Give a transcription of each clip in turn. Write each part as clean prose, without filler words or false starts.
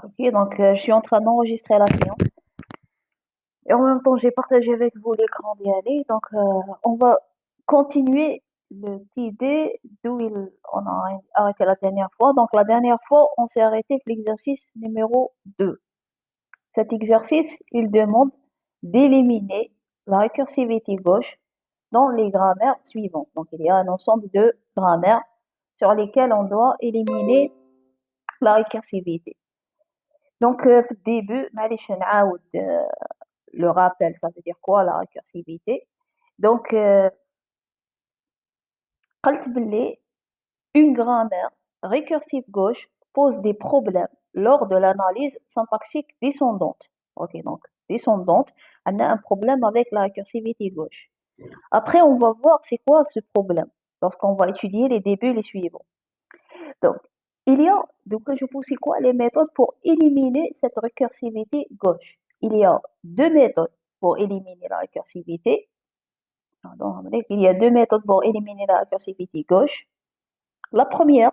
Ok, donc je suis en train d'enregistrer la séance. Et en même temps, j'ai partagé avec vous l'écran d'y aller. Donc, on va continuer l'idée on a arrêté la dernière fois. Donc, la dernière fois, on s'est arrêté avec l'exercice numéro 2. Cet exercice, il demande d'éliminer la récursivité gauche dans les grammaires suivantes. Donc, il y a un ensemble de grammaires sur lesquelles on doit éliminer la récursivité. Donc, في الديبut معليش نعاود le rappel, ça veut dire quoi la récursivité? Donc, قلت باللي une grammaire récursive gauche pose des problèmes lors de l'analyse syntaxique descendante. Ok, donc descendante, on a un problème avec la récursivité gauche. Après, on va voir c'est quoi ce problème lorsqu'on va étudier les débuts les suivants. Donc, donc je vous c'est quoi les méthodes pour éliminer cette récursivité gauche? Il y a deux méthodes pour éliminer la récursivité. Pardon, il y a deux méthodes pour éliminer la récursivité gauche. La première,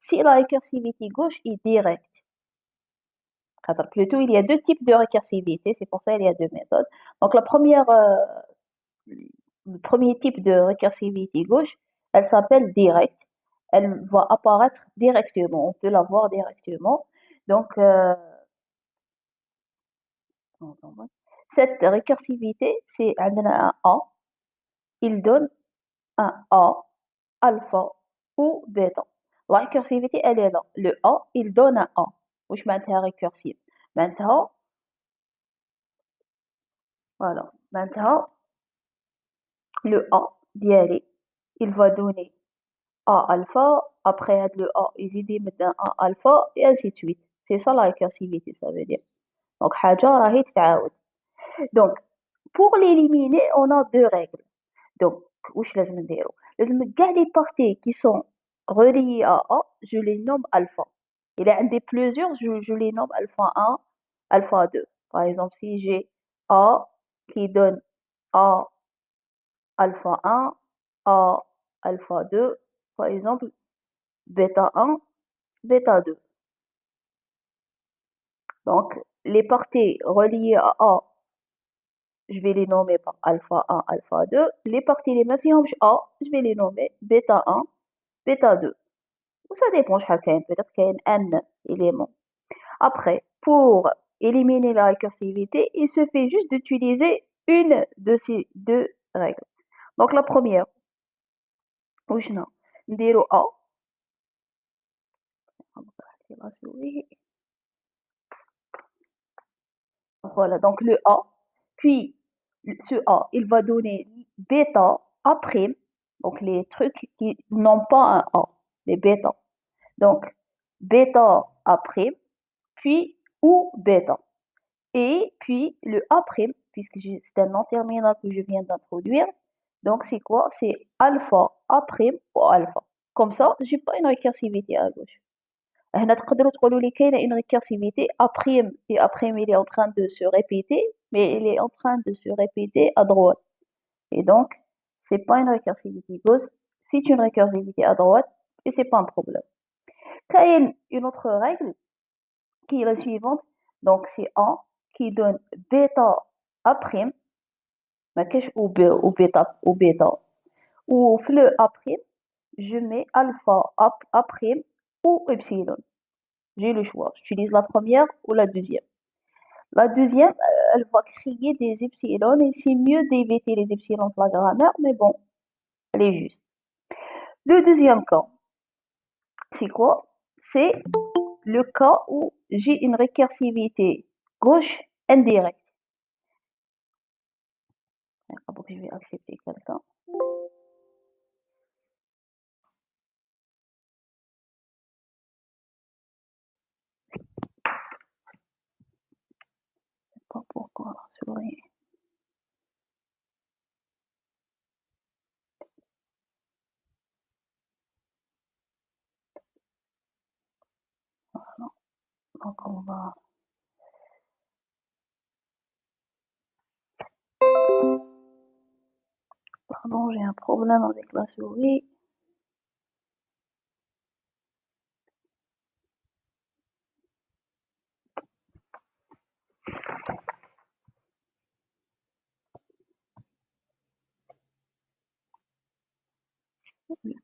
si la récursivité gauche est directe. Alors, plutôt, il y a deux types de récursivité, c'est pour ça qu'il y a deux méthodes. Donc, le premier type de récursivité gauche, elle s'appelle directe. Elle va apparaître directement, on peut la voir directement. Donc, cette récursivité, c'est un A, il donne un A, alpha ou bêta. La récursivité, elle est là. Le A, il donne un A. واش معناتها récursive معناتها voilà معناتها le A ديالي il va donner A alpha après le A يزيد يمد un A alpha et ainsi de suite. C'est ça la récursivité, ça veut dire. Donc حاجة راهي تتعاود. Donc pour l'éliminer, on a deux règles. Donc واش لازم نديرو؟ لازم كاع les parties qui sont reliées à A, je les nomme alpha. Il y a des plusieurs, je les nomme alpha 1, alpha 2. Par exemple, si j'ai A qui donne A alpha 1, A alpha 2, par exemple, bêta 1, bêta 2. Donc, les parties reliées à A, je vais les nommer par alpha 1, alpha 2. Les parties les mêmes A, je vais les nommer bêta 1, bêta 2. Ou ça dépend, peut-être qu'il y a un N élément. Après, pour éliminer la récursivité, il se fait juste d'utiliser une de ces deux règles. Donc la première, وشنا نديرو A. Voilà, donc le A. Puis ce A, il va donner bêta A prime. Donc les trucs qui n'ont pas un A, les bêta. Donc bêta A prime, puis ou bêta. Et puis le A', puisque c'est un nom terminal que je viens d'introduire. Donc c'est quoi? C'est alpha A' ou alpha. Comme ça, j'ai pas une récursivité à gauche. هنا تقدروا تقولوا لي كاينه une récursivité A' et A' il est en train de se répéter, mais il est en train de se répéter à droite. Et donc, c'est pas une récursivité gauche, c'est une récursivité à droite et c'est pas un problème. كاين une autre règle qui est la suivante. Donc c'est A qui donne bêta A prime, ما كاش ou bêta ou bêta. Ou le A prime, je mets alpha A prime ou epsilon. J'ai le choix. J'utilise la première ou la deuxième. La deuxième, elle va créer des epsilons et c'est mieux d'éviter les epsilons de la grammaire, mais bon, elle est juste. Le deuxième cas, c'est quoi? C'est le cas où j'ai une récursivité gauche indirecte. Donc, je vais accepter quelqu'un. Pas pourquoi, souris. Donc, on va. Pardon, j'ai un problème avec la souris.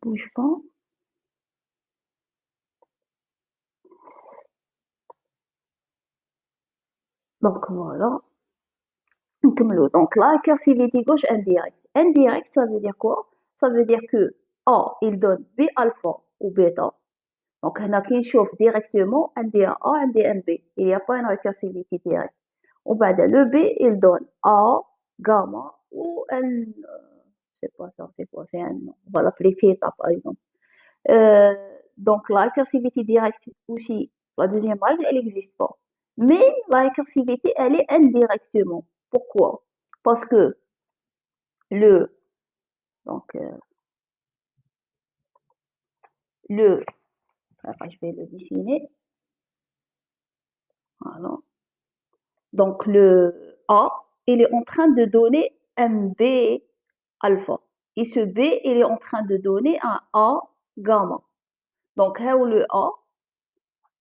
bouge pas. Donc voilà. نكملوا. Donc la récursivité gauche indirecte. Indirecte, ça veut dire quoi? Ça veut dire que A, il donne B alpha ou bêta. Donc هنا كي نشوف directement عندي A عندي un B. Il n'y a pas une récursivité directe. وبعد le B, il donne A, gamma ou N, je sais pas ça, c'est quoi, c'est un nom. On va l'appeler theta par exemple. Euh, donc la récursivité directe aussi, la deuxième règle, elle n'existe pas. Mais la récursivité, elle est indirectement. Pourquoi? Parce que le, donc, le, je vais le dessiner, voilà. Donc le A, il est en train de donner un B alpha. Et ce B, il est en train de donner un A gamma. Donc, là où le A,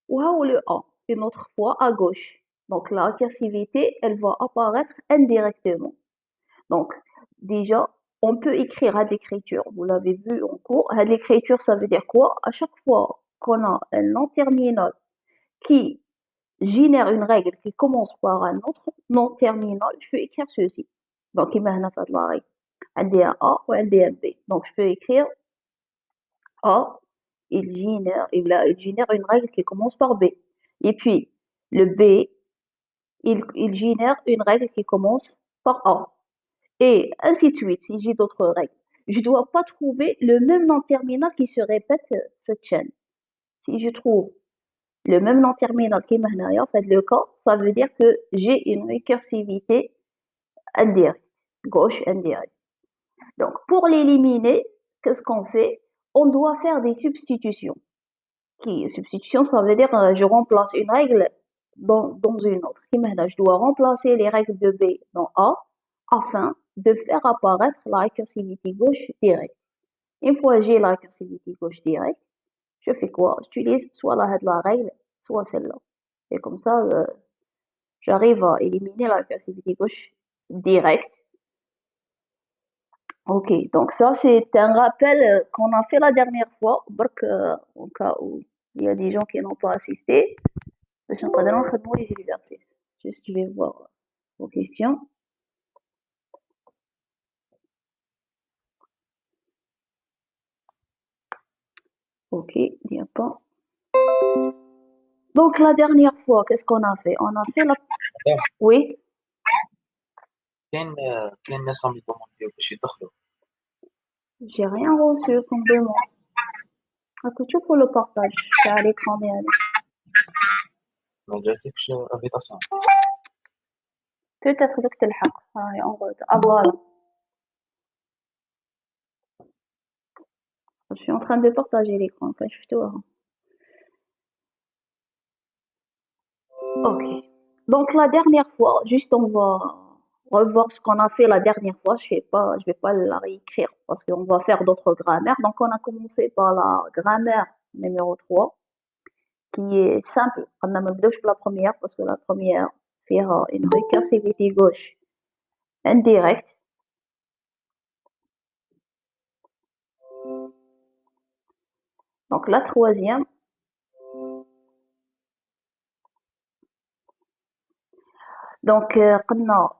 ou là où le A, une autre fois à gauche. Donc, la récursivité, elle va apparaître indirectement. Donc, déjà, on peut écrire à l'écriture. Vous l'avez vu en cours. À l'écriture, ça veut dire quoi? À chaque fois qu'on a un nom terminal qui génère une règle qui commence par un autre nom terminal, je peux écrire ceci. Donc, il m'a fait la règle. Un A ou un B. Donc, je peux écrire A, il génère une règle qui commence par B. Et puis, le B, il génère une règle qui commence par A. Et ainsi de suite, si j'ai d'autres règles. Je ne dois pas trouver le même nom terminal qui se répète cette chaîne. Si je trouve le même nom terminal qui est en fait le cas, ça veut dire que j'ai une récursivité indirecte, gauche indirecte. Donc, pour l'éliminer, qu'est-ce qu'on fait? On doit faire des substitutions. Substitution, ça veut dire je remplace une règle dans une autre. Je dois remplacer les règles de B dans A afin de faire apparaître la récursivité gauche directe. Une fois que j'ai la récursivité gauche directe, je fais quoi? J'utilise soit la règle, soit celle-là. Et comme ça, j'arrive à éliminer la récursivité gauche directe. Ok, donc ça c'est un rappel qu'on a fait la dernière fois, au cas où il y a des gens qui n'ont pas assisté. باش نقدروا نخدموا les exercices. Juste, je vais voir vos questions. Ok, il n'y a pas. Donc, la dernière fois, qu'est-ce qu'on a fait? On a fait la... Oui, كاين ناس عم يدومونديو باش يدخلوا. j'ai rien reçu comme demande. راكو تشوفوا le partage تاع l'écran ديالي. ما جاتكش انفيتاسيون؟ Peut-être داك تلحق. هاي on vote. Ah voilà. Je suis en train de partager l'écran. Enfin, شفتوها. Ok. Donc, la dernière fois, juste on va revoir ce qu'on a fait la dernière fois. Je vais pas la réécrire parce qu'on va faire d'autres grammaires. Donc, on a commencé par la grammaire numéro 3, qui est simple. On a même la première parce que la première fait une récursivité gauche indirecte. Donc, la troisième, donc,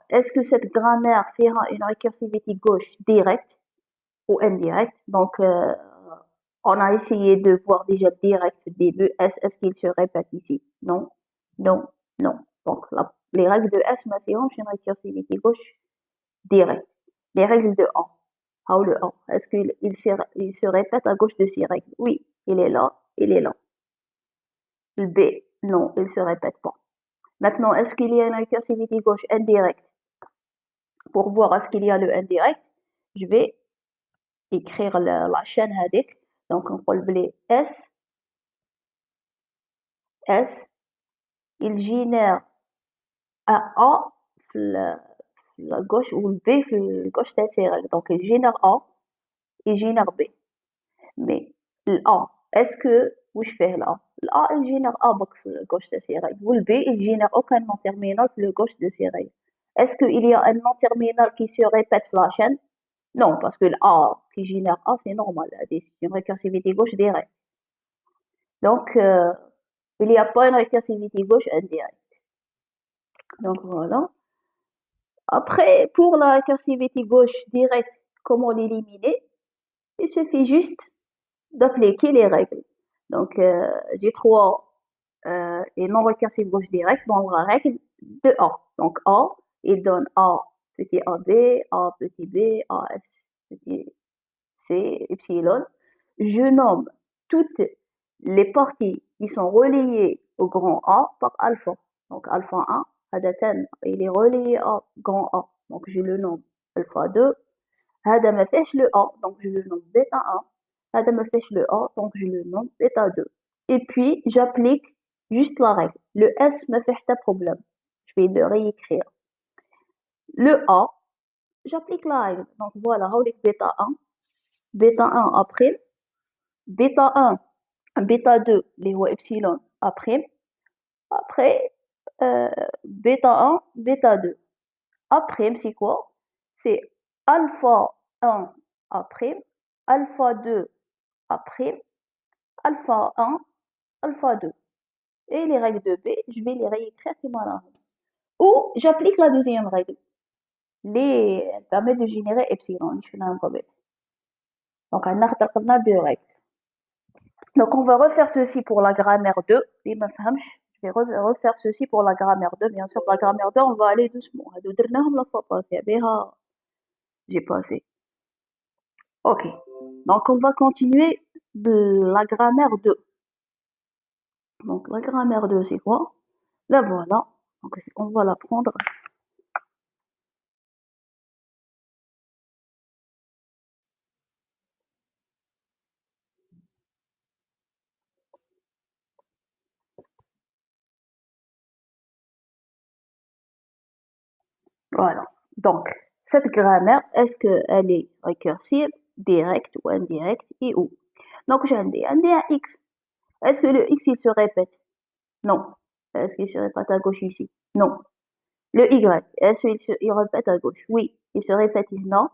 est-ce que cette grammaire fera une récursivité gauche directe ou indirecte? Donc, on a essayé de voir déjà direct au début. Est-ce qu'il se répète ici? Non, non, non. Donc, les règles de S m'affirment une récursivité gauche directe. Les règles de A. Ah, le A. Est-ce il se répète à gauche de ces règles? Oui, il est là, il est là. Le B, non, il se répète pas. Maintenant, est-ce qu'il y a une récursivité gauche indirecte? Pour voir est-ce qu'il y a le indirect, je vais écrire la chaîne هذيك. Donc, on peut S, S, il génère un A la gauche ou le B la gauche de ces règles. Donc, il génère A, il génère B. Mais l'A, est-ce que, où je fais l'A? L'A, il génère A la gauche de ces règles. Ou le B, il génère aucun nom terminal la gauche de ces règles. Est-ce qu'il y a un nom terminal qui se répète la chaîne? Non, parce que le A qui génère A, c'est normal. C'est une récursivité gauche directe. Donc, il n'y a pas une récursivité gauche indirecte. Donc, voilà. Après, pour la récursivité gauche directe, comment l'éliminer? Il suffit juste d'appliquer les règles. Donc, j'ai trois et non récursive gauche directe dans la règle de A. Donc, A, il donne A petit AB, A petit B, AS petit C, epsilon. Je nomme toutes les parties qui sont reliées au grand A par alpha. Donc, alpha 1, هذا il est relié à grand A. Donc, je le nomme alpha 2. هذا ما فيهش le A, donc je le nomme bêta 1. هذا ما فيهش le A, donc je le nomme bêta 2. Et puis, j'applique juste la règle. Le S me fait pas de problème. Je vais le réécrire. Le A, j'applique la règle. Donc voilà, هوليك bêta 1, bêta 1 après, bêta 1, bêta 2, اللي هو epsilon après bêta 1, bêta 2. Après, c'est quoi? C'est alpha 1 après, alpha 2 après, alpha 1, alpha 2. Et les règles de B, je vais les réécrire comme ça. Ou j'applique la deuxième règle. Elle permet de générer epsilon. Je fais un peu bête. Donc, on a deux règles. Donc, on va refaire ceci pour la grammaire 2. Je vais refaire ceci pour la grammaire 2. Bien sûr, la grammaire 2, on va aller doucement. La fois passée. J'ai passé. Ok. Donc, on va continuer de la grammaire 2. Donc, la grammaire 2, c'est quoi? La voilà. Donc, on va la prendre. Voilà. Donc, cette grammaire, est-ce qu'elle est récursive, directe ou indirecte et où? Donc, j'ai un X. Est-ce que le X, il se répète? Non. Est-ce qu'il se répète à gauche ici? Non. Le Y, est-ce qu'il répète à gauche? Oui. Il se répète ici? Non.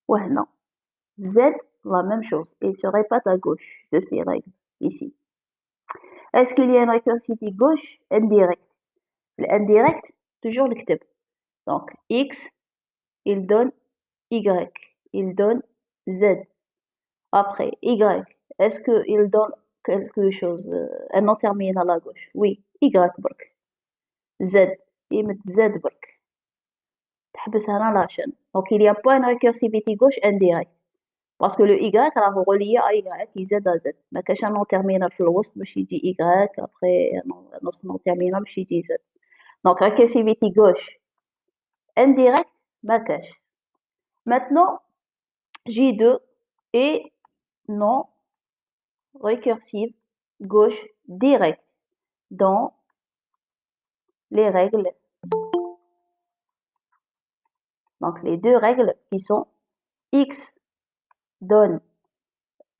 Ouais, non. Z, la même chose. Il se répète à gauche de ces règles, ici. Est-ce qu'il y a une récursivité gauche indirecte? L'indirect, toujours le كتب. Donc, X, il donne Y, il donne Z. Après, Y, est-ce qu'il donne quelque chose, un nom terminal à gauche? Oui, Y برك. Z, قيمة Z برك. تحبس هنا la chaîne. Donc, il n'y a pas une récursivité gauche indirecte. Parce que le Y راهو relié à Y qui Z à Z. ما كاش un nom terminal في الوسط باش يجي Y après un autre nom terminal باش يجي Z. Donc, récursivité gauche indirecte ما كاش. Maintenant, J2 est non récursive gauche directe dans les règles. Donc, les deux règles qui sont X donne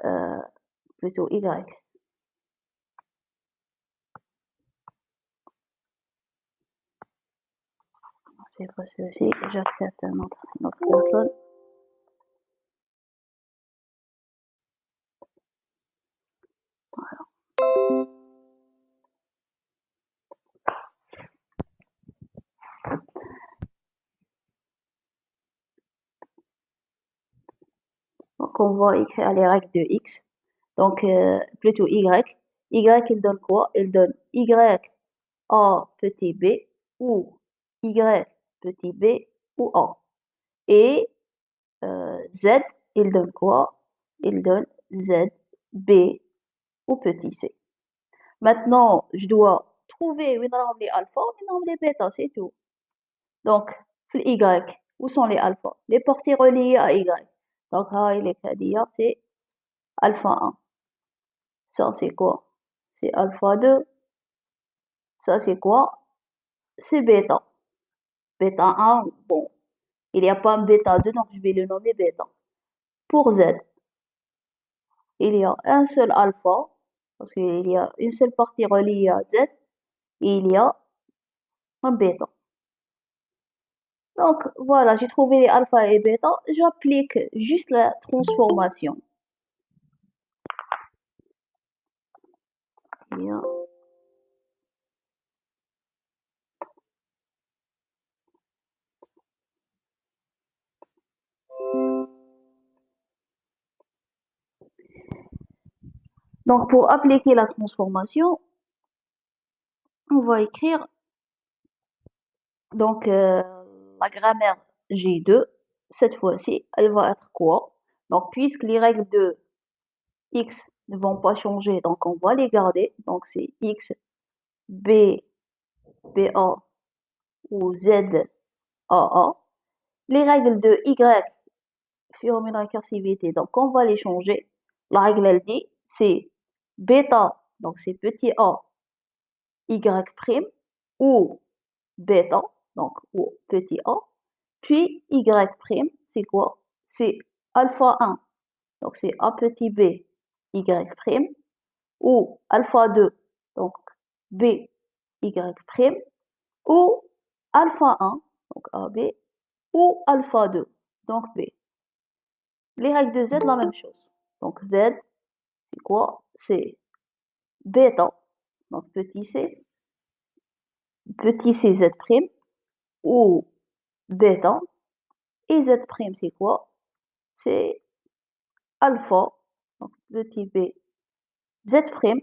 euh, plutôt Y. Je vais passer aussi, j'accepte une autre personne. Donc, on va écrire les règles de X. Donc, plutôt Y. Y, il donne quoi? Il donne Y A petit b ou Y petit b ou A. Et Z, il donne quoi? Il donne Z, B ou petit c. Maintenant, je dois trouver où sont les alpha, où sont les bêta, c'est tout. Donc, le Y, où sont les alpha? Les parties reliées à Y. Donc, il est c'est alpha 1. Ça, c'est quoi? C'est alpha 2. Ça, c'est quoi? C'est bêta. Bêta 1, bon, il n'y a pas un bêta 2, donc je vais le nommer bêta. Pour Z, il y a un seul alpha, parce qu'il y a une seule partie reliée à Z, et il y a un bêta. Donc, voilà, j'ai trouvé les alpha et bêta. J'applique juste la transformation. Bien. Donc, pour appliquer la transformation, on va écrire donc la grammaire G2. Cette fois-ci, elle va être quoi? Donc, puisque les règles de x ne vont pas changer, donc on va les garder. Donc, c'est x, b, ba ou z, aa. Les règles de y furent une récursivité, donc on va les changer. La règle, elle dit, c'est bêta, donc c'est petit a, y prime, ou bêta, donc ou petit a, puis y prime, c'est quoi? C'est alpha 1, donc c'est a petit b, y prime, ou alpha 2, donc b, y prime, ou alpha 1, donc ab, ou alpha 2, donc b. Les règles de z, la même chose. Donc z, c'est quoi? C'est bêta, donc petit c z prime, ou bêta, et z prime, c'est quoi? C'est alpha, donc petit b z prime,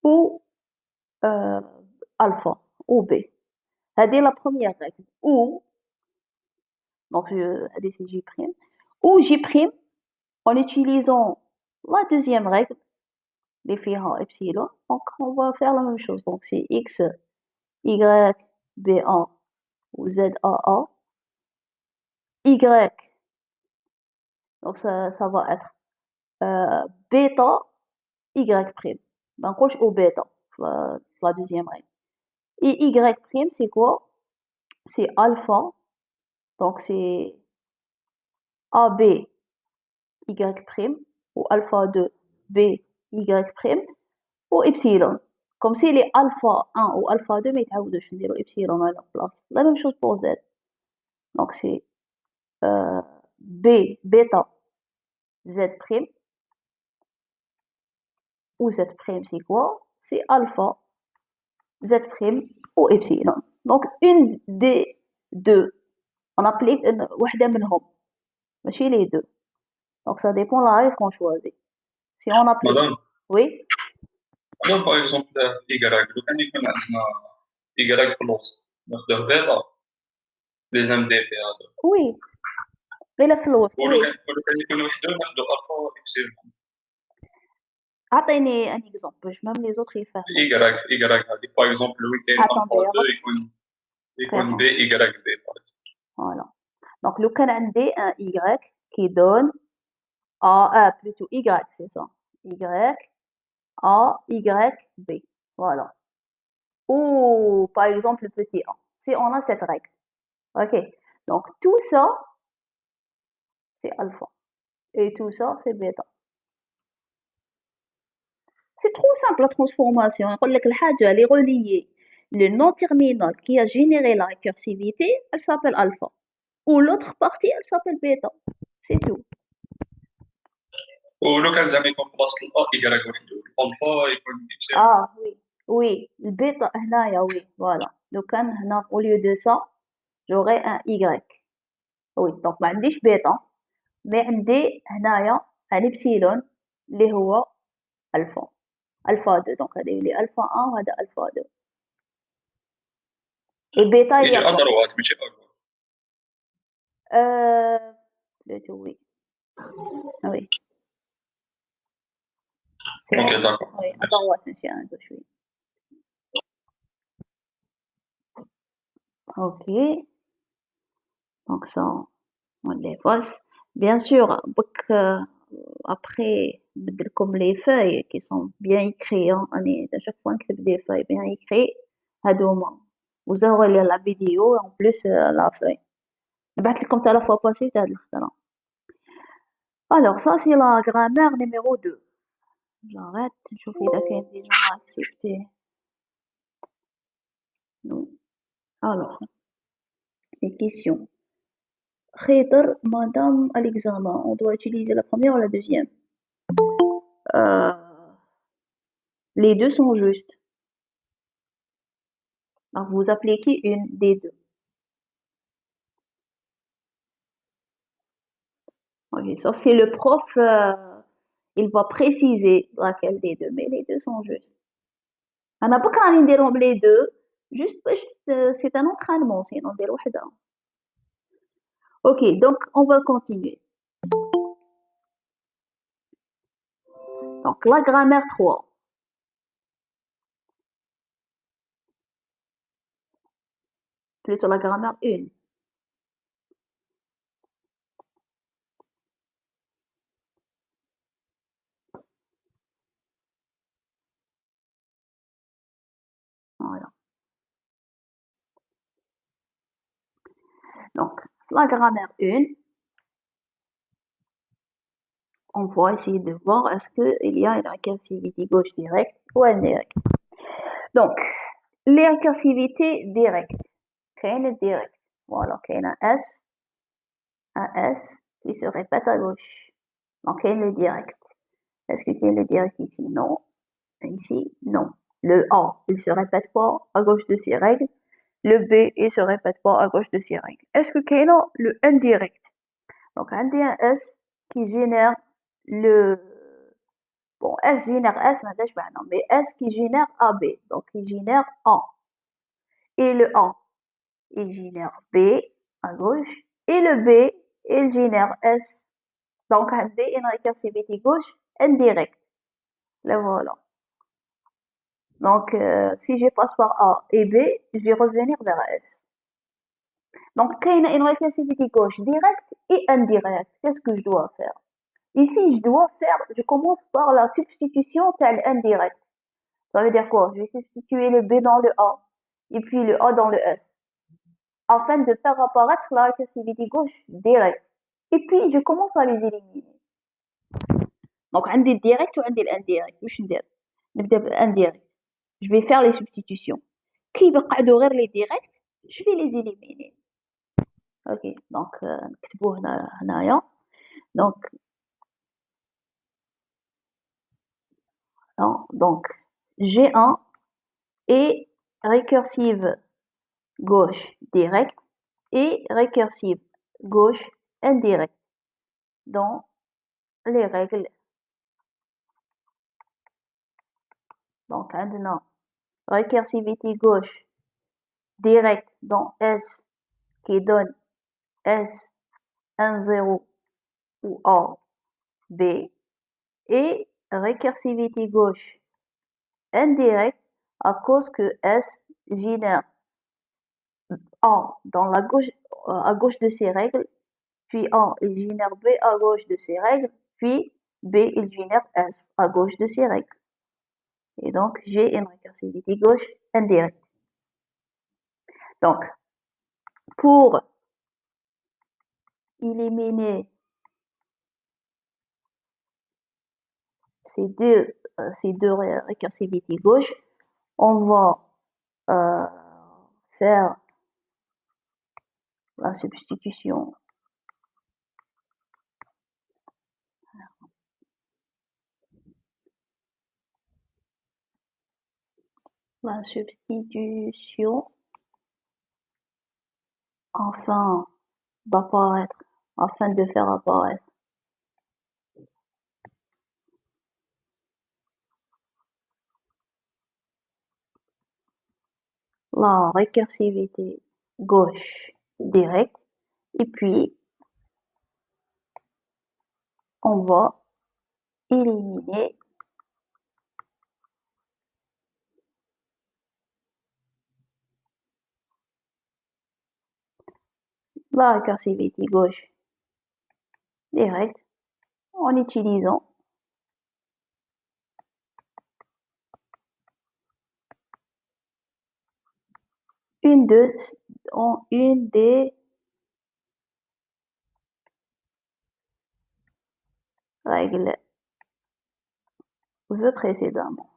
ou euh, alpha, ou b. C'est la première règle. Ou, donc c'est j prime, ou j prime, en utilisant la deuxième règle, les fiha epsilon, donc on va faire la même chose. Donc c'est x, y, ba, ou ZAA, Y, donc ça va être bêta, Y prime. Donc, coche au bêta, la deuxième règle. Et Y prime, c'est quoi? C'est alpha, donc c'est AB, Y prime, ou alpha 2, B, Y prime, ou epsilon. Comme si les alpha 1 ou alpha 2, mais تعاودوش نديرو epsilon à la place. La même chose pour Z. Donc c'est B, bêta, Z prime, ou Z prime, c'est quoi? C'est alpha, Z prime ou epsilon. Donc, une des deux. On applique واحدة منهم. ماشي les deux. Donc, ça dépend de la règle qu'on choisit. Si on applique. مدام Oui? مدام باغ اكزومبل إيكغاك لو كان يكون عندنا إيكغاك في الوسط ناخدوه بيتا لي زام دي في هذا Oui. غير في الوسط. Oui. ولو كان يكون وحده ناخدو ألفا وإبسيلون أعطيني un exemple باش même les autres يفهموا. إيكغاك هذه باغ اكزومبل لو كاين Attendez, ألفا on va دو يكون faire. بي إيكغاك بي Voilà. Donc, لو كان عندي un Y qui donne A, plutôt Y, c'est ça. Y, A, Y, B. Voilà. Ou, par exemple, le petit a. Si on a cette règle. OK. Donc, tout ça, c'est alpha. Et tout ça, c'est bêta. C'est trop simple la transformation. يقول لك الحاجة اللي reliée le non terminal qui a généré la récursivité, elle s'appelle alpha. Ou l'autre partie, elle s'appelle bêta. C'est tout. ولو كان زعما يكون في بلاصة الأ إيكغاك وحده الألفا يكون إبسيلون Ah oui, oui, le bêta هنايا oui, voilà. لو كان هنا au lieu de ça, j'aurais un Y. Oui, donc ما عنديش بيتا، mais عندي هنايا un epsilon اللي هو alpha. Alpha 2, donc هذه اللي alpha 1 وهذا alpha 2. Et bêta, il y يجي a quoi? أدروات ماشي أكبر Plutôt oui. Oui, c'est اوكي vrai. داكور Oui, à ميرسي droite, c'est un gauche, oui. Ok, donc ça, on les passe. Bien sûr, après, comme les feuilles qui sont bien écrites, hein, on est à chaque fois que des feuilles bien écrites, à deux mots. Vous aurez la vidéo et en plus la feuille. بعت لكم à la fois passée تاع الاختراع. Alors ça c'est la grammaire numéro 2. J'arrête, نشوف إذا كاين des gens à accepter. Non. Alors, les questions. Khayder, madame, à l'examen, on doit utiliser la première ou la deuxième? Euh, les deux sont justes. Alors, vous appliquez une des deux. Ok, sauf si le prof, il va préciser laquelle des deux, mais les deux sont justes. أنا بكره راني نديرهم les deux, juste باش c'est un entraînement, sinon ندير وحدة. Ok, donc on va continuer. Donc la grammaire 3. Plutôt la grammaire 1. Voilà. Donc la grammaire 1, on va essayer de voir est-ce qu'il y a une récursivité gauche directe ou indirecte. Donc, les récursivités directes. Quelle est directe? Voilà, quelle est un S qui se répète à gauche. Donc, quelle est direct? Est-ce que quelle est direct ici? Non. Ici, non. Le A, il se répète pas à gauche de ses règles. Le B, il se répète pas à gauche de ses règles. Est-ce que quel est le indirect? Donc, un S qui génère le... Bon, S génère S, mais S qui génère AB. Donc, il génère A. Et le A, il génère B à gauche. Et le B, il génère S. Donc, un D, une récursivité gauche indirecte. Le voilà. Donc, si je passe par A et B, je vais revenir vers S. Donc, il y a une récursivité gauche directe et indirecte. Qu'est-ce que je dois faire? Ici, je commence par la substitution telle indirecte. Ça veut dire quoi? Je vais substituer le B dans le A et puis le A dans le S afin de faire apparaître la récursivité gauche directe. Et puis, je commence à les éliminer. Donc, عندي الديريكت وعندي الانديريكت. واش ندير؟ نبدا بالانديريكت. Je vais faire les substitutions. كي يبقعدوا غير لي ديريكت, je vais les éliminer. Ok, donc نكتبوه هنايا. Donc, non, donc G1 est récursive gauche directe et récursive gauche indirecte dans les règles. Donc, maintenant, récursivité gauche directe dans S qui donne S1, 0 ou A, B, et récursivité gauche indirecte à cause que S génère A dans la gauche, à gauche de ses règles, puis A il génère B à gauche de ses règles, puis B il génère S à gauche de ses règles. Et donc j'ai une récursivité gauche indirecte. Donc, pour éliminer ces deux récursivités gauche, on va faire la substitution. La substitution afin d'apparaître, afin de faire apparaître la récursivité gauche directe et puis on va éliminer la récursivité gauche directe en utilisant une des règles précédemment.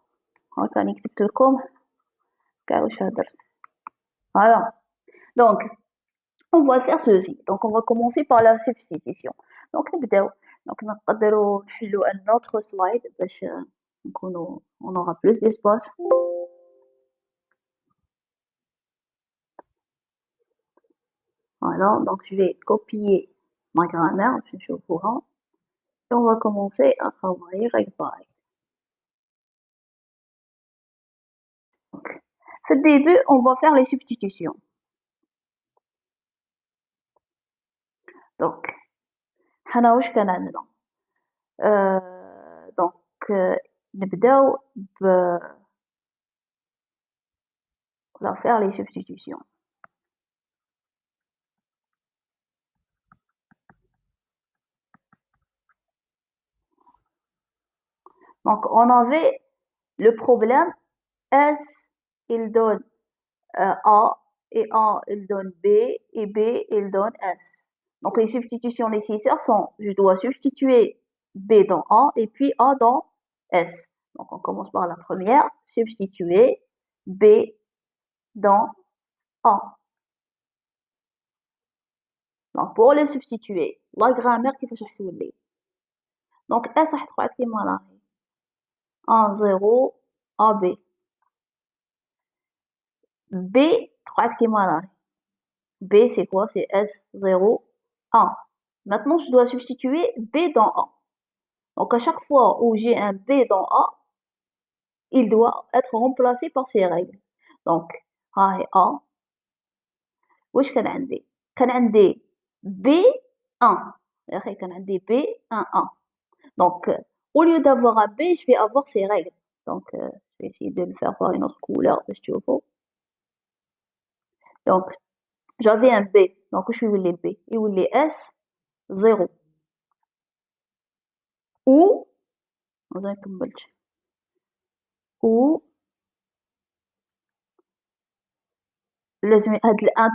هاكا كتبت لكم كاع واش هدرت. Voilà. Donc, On va faire ceci. Donc, on va commencer par la substitution. Donc, نبداو. Donc, نقدروا نحلوا un autre slide باش on aura plus d'espace. Voilà, donc je vais copier ma grammaire, je suis au courant. Et on va commencer à travailler avec pareil. Au début, on va faire les substitutions. Donc, حنا واش كان عندنا؟ donc نبداو ب on va faire les substitutions. Donc, on avait le problème S, il donne A, et A, il donne B, et B, il donne S. Donc, les substitutions nécessaires sont, je dois substituer B dans A, et puis A dans S. Donc, on commence par la première, substituer B dans A. Donc, pour les substituer, la grammaire كيفاش راح تولي؟ Donc, S راح تقعد كيما راهي 1 0 AB. B تقعد كيما راهي. B c'est quoi? C'est S0 1. Maintenant, je dois substituer B dans A. Donc, à chaque fois où j'ai un B dans A, il doit être remplacé par ces règles. Donc, هاي A. واش كان عندي؟ كان عندي B1. يا أخي كان عندي B1. Donc, au lieu d'avoir un B, je vais avoir ces règles. Donc, je vais essayer de le faire par une autre couleur, de studio. Donc, j'avais un B. Donc, je suis les B. Et où les S, 0. Ou, ou, un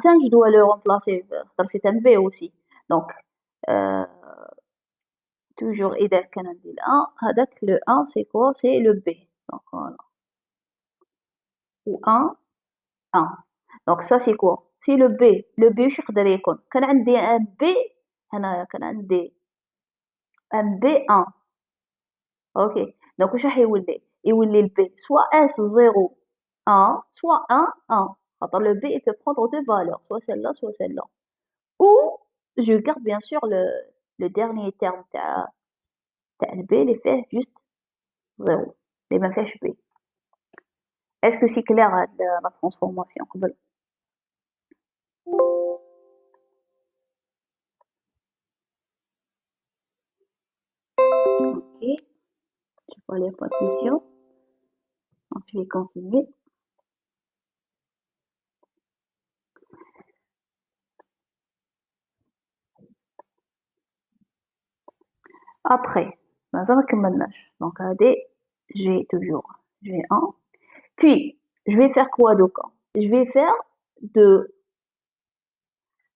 temps, je dois le remplacer. C'est un B aussi. Donc, toujours, إذا كان عندي le 1, هذاك le 1, c'est quoi? C'est le B. Donc, voilà. Ou 1, 1. Donc, ça, c'est quoi? C'est le B. Le B, je يقدر يكون. كان عندي un B, هنا كان عندي un B1. Ok. Donc, واش راح يولي؟ يولي le B soit S0, 1, soit 1, 1. Alors, le B, il peut prendre deux valeurs, soit celle-là, soit celle-là. Ou, je garde bien sûr le dernier terme تاع le B, les fait juste 0. Les ما فيهش B. Est-ce que c'est clair la transformation قبل؟ Ok. Je vois les partitions. Donc, je vais continuer. Après, مازال ما كملناش. Donc, j'ai toujours G1. Puis, je vais faire quoi donc? Je vais faire de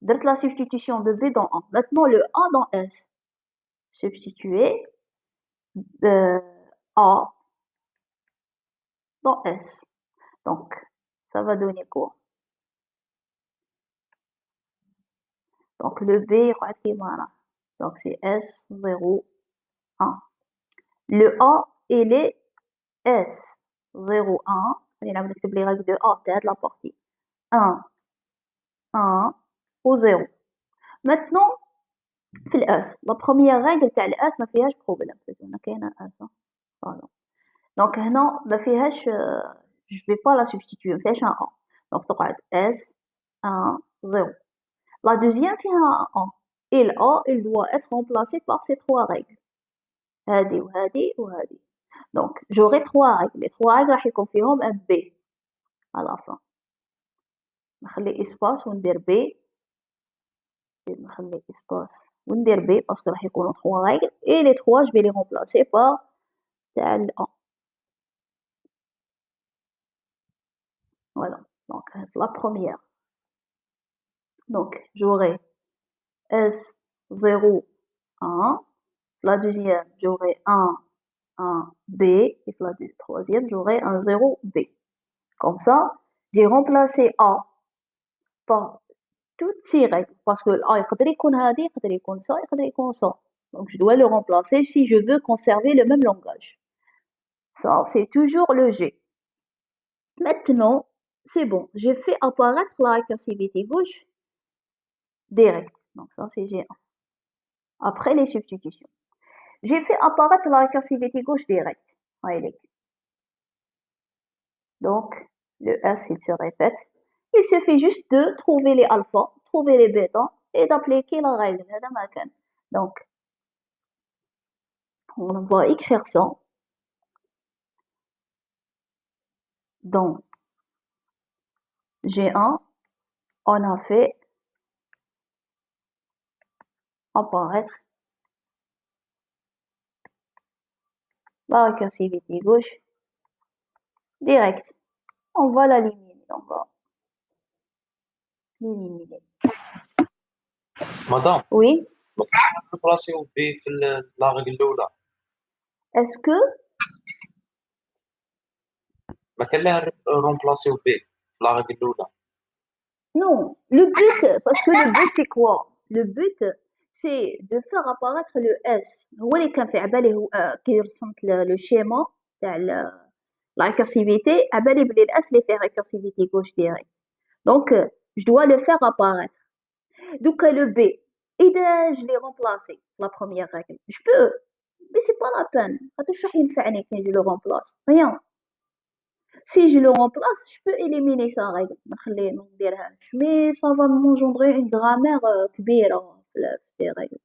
la substitution de B dans A. Maintenant, le A dans S. Substituer A dans S. Donc, ça va donner quoi? Donc, le B, voilà. Donc, c'est S0, 1. Le A, il est S0, 1. On va mettre les règles de A, de la partie 1, 1 ou 0. Maintenant, في الأس la première règle تاع الأس ما فيهاش problème. هنا كاينة أس. Voilà. Donc هنا ما فيهاش je vais pas la substituer, ما فيهاش un A. Donc تقعد S 1 0. La deuxième فيها un A. Et le A, il doit être remplacé par ces trois règles. هذه وهذه وهذه. Donc j'aurai trois règles. Les trois règles راح يكون فيهم un B à la fin. نخلي espace وندير B. نخلي espace وندير B parce que راح يكونوا trois règles. Et les trois, je vais les remplacer par تاع ال A. Voilà. Donc la première. Donc j'aurai S0, 1. La deuxième, j'aurai 1, 1, B. Et la troisième, j'aurai un 0, B. Comme ça, j'ai remplacé A par toutes ces règles. Parce que A يقدر يكون هادي يقدر يكون ça يقدر يكون ça. Donc je dois le remplacer si je veux conserver le même langage. Ça, c'est toujours le G. Maintenant, c'est bon. J'ai fait apparaître la récursivité gauche direct. Donc ça, c'est G1. Après les substitutions. J'ai fait apparaître la récursivité gauche directe. Donc, le S, il se répète. Il suffit juste de trouver les alphas, trouver les bêtas et d'appliquer la règle. Donc, on va écrire ça dans G1. On a fait apparaître la récursivité gauche directe. On va l'éliminer. On va l'éliminer. مدام Oui. نبلاسيو بي في لا ريغل الاولى Est-ce que ما كان لها رومبلاسيو بي في لا ريغل الاولى non, le but, parce que le but c'est quoi? Le but c'est de faire apparaître le S. هو اللي كان في عبالي هو كي رسمت le schéma تاع la récursivité عبالي بلي ال S اللي فيه récursivité gauche direct. Donc je dois le faire apparaître. Donc le B, إذا je l'ai remplacé la première règle, je peux, mais c'est pas la peine. هذا راح ينفعني كي je le remplace. Rien. Si je le remplace, je peux éliminer sa règle. Mais ça va m'engendrer une grammaire كبيرة في ces règles.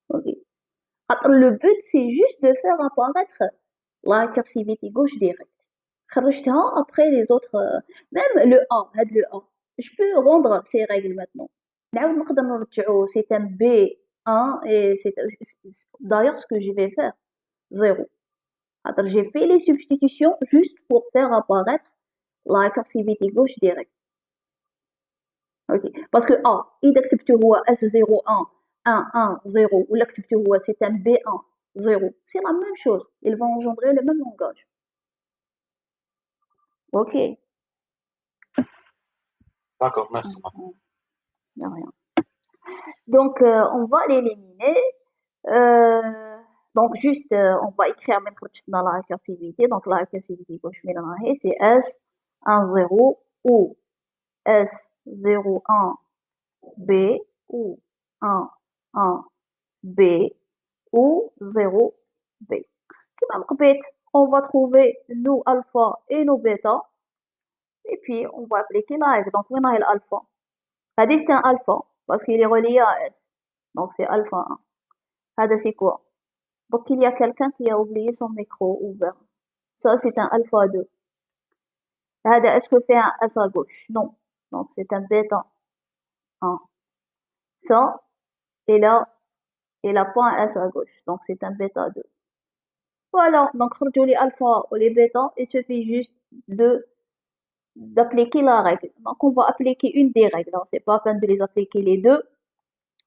Ok. Alors, le but, c'est juste de faire apparaître la récursivité gauche directe. خرجتها après les autres, même le A, le A. Je peux rendre ces règles maintenant. نعاود نقدر نرجعو c'est un B1 et c'est d'ailleurs ce que je vais faire 0. Alors, j'ai fait les substitutions juste pour faire apparaître la récursivité gauche directe. Ok. Parce que A, إذا كتبته هو S01 1 1 0 ولا كتبته هو c'est un B1 0, c'est la même chose. Ils vont engendrer le même langage. Ok. داكور ميرسي De rien. Donc, on va l'éliminer. Euh, donc, juste, on va écrire même dans la récursivité. Donc, la récursivité gauche, c'est S10 ou S01 B ou 1 1 B ou 0 B. On va trouver nos alpha et nos bêta. Et puis, on va appliquer la règle. Donc, on a l'alpha. C'est un alpha parce qu'il est relié à S. Donc, c'est alpha 1. C'est quoi? Donc, il y a quelqu'un qui a oublié son micro ouvert. Ça, c'est un alpha 2. Est-ce que c'est un S à gauche? Non. Donc, c'est un bêta 1. Ça, et là, il n'a pas un S à gauche. Donc, c'est un bêta 2. Voilà. Donc, pour les alpha ou les bêta, il suffit juste d'appliquer la règle. Donc, on va appliquer une des règles. C'est pas la peine de les appliquer les deux.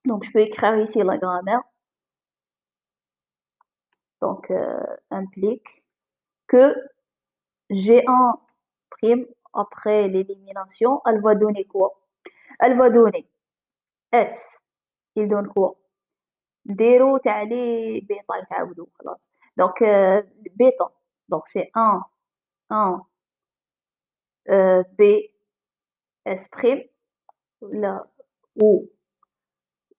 Donc, je peux écrire ici la grammaire. Donc, implique que G1 prime après l'élimination, elle va donner quoi? Elle va donner S. Il donne quoi? 0 تاع لي بيتا يتعاودوا خلاص. Donc, bêta. Donc, c'est 1 B S prime là ou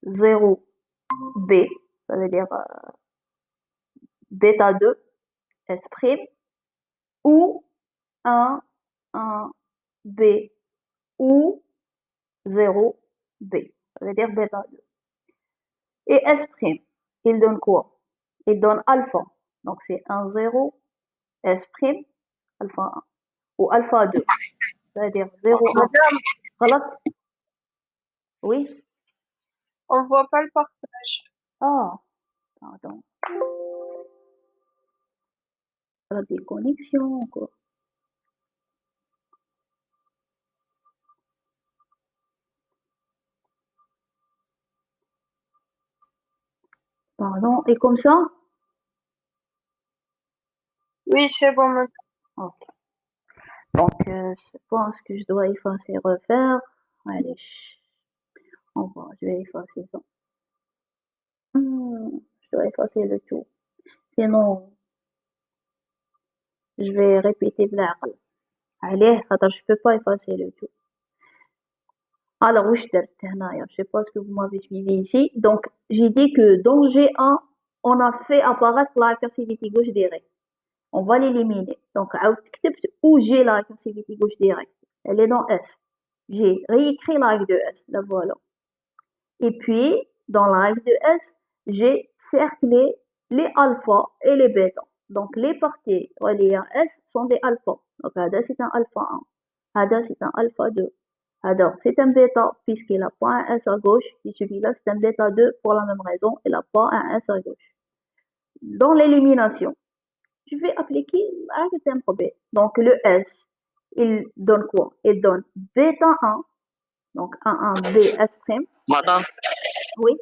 0 B, ça veut dire bêta 2 S prime ou 1 B ou 0 B, ça veut dire bêta 2. Et S prime, il donne quoi? Il donne alpha. Donc c'est 1 0 S prime alpha 1 ou alpha 2, ça veut dire 0 1. Madame, غلط? Oui? on voit pas le partage. Ah, pardon. La déconnexion encore. Pardon. Et comme ça? Oui, c'est bon, madame. Ok. Donc, je pense que je dois effacer refaire. Allez. Je vais effacer ça. Je dois effacer le tout. Sinon, je vais répéter بالعقل. عليه خاطر je peux pas effacer le tout. Alors, oui, je sais pas ce que vous m'avez suivi ici. Donc, j'ai dit que dans G1, on a fait apparaître la récursivité gauche directe. On va l'éliminer. Donc, où j'ai la récursivité gauche directe? Elle est dans S. J'ai réécrit la règle de S. La voilà. Et puis, dans la règle de S, j'ai cerclé les alpha et les bêta. Donc, les parties reliées à S sont des alphas. Donc, là, c'est un alpha 1. Là, c'est un alpha 2. Alors, c'est un bêta puisqu'il n'a pas un S à gauche. Et celui-là, c'est un bêta 2 pour la même raison. Il n'a pas un S à gauche. Dans l'élimination, je vais appliquer la règle de B. Donc, le S, il donne quoi? Il donne bêta 1. Donc, 1, B, S'. Madame, Oui,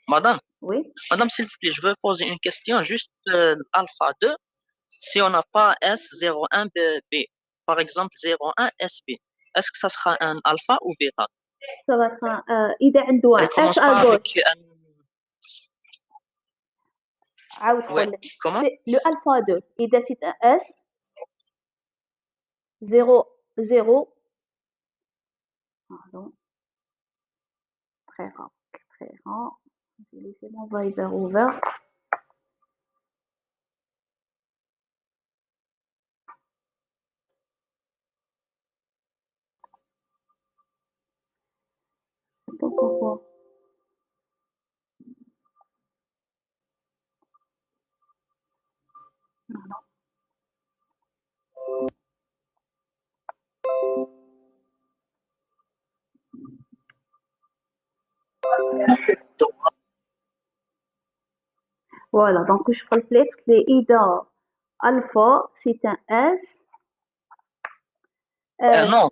madame, oui. madame, s'il vous plaît, je veux poser une question. Juste alpha 2, si on n'a pas S01 B, par exemple 01 SB, est-ce que ça sera un alpha ou bêta? Ça va être إذا عنده Elle un S commence à pas avec gauche. un... عاود Ouais, قول لك. comment? C'est le alpha 2. إذا c'est un S 0 0. Pardon. Très rare. Très rare. J'ai laissé mon Viber ouvert. Je sais pas pourquoi. Voilà, donc je reflète les IDA alpha, c'est un S. Non,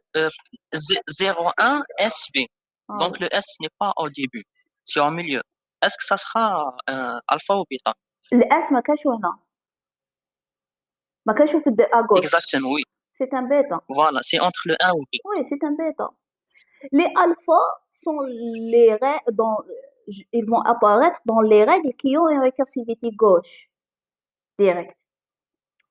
01 SB. Donc voilà. le S n'est pas au début, c'est au milieu. Est-ce que ça sera alpha ou bêta? الاس ما كانش هنا ما كانش في à gauche. Exactement, oui. C'est un bêta. Voilà, c'est entre le 1 ou B. Oui, c'est un bêta. Les alphas sont les règles ils vont apparaître dans les règles qui ont une récursivité gauche directe.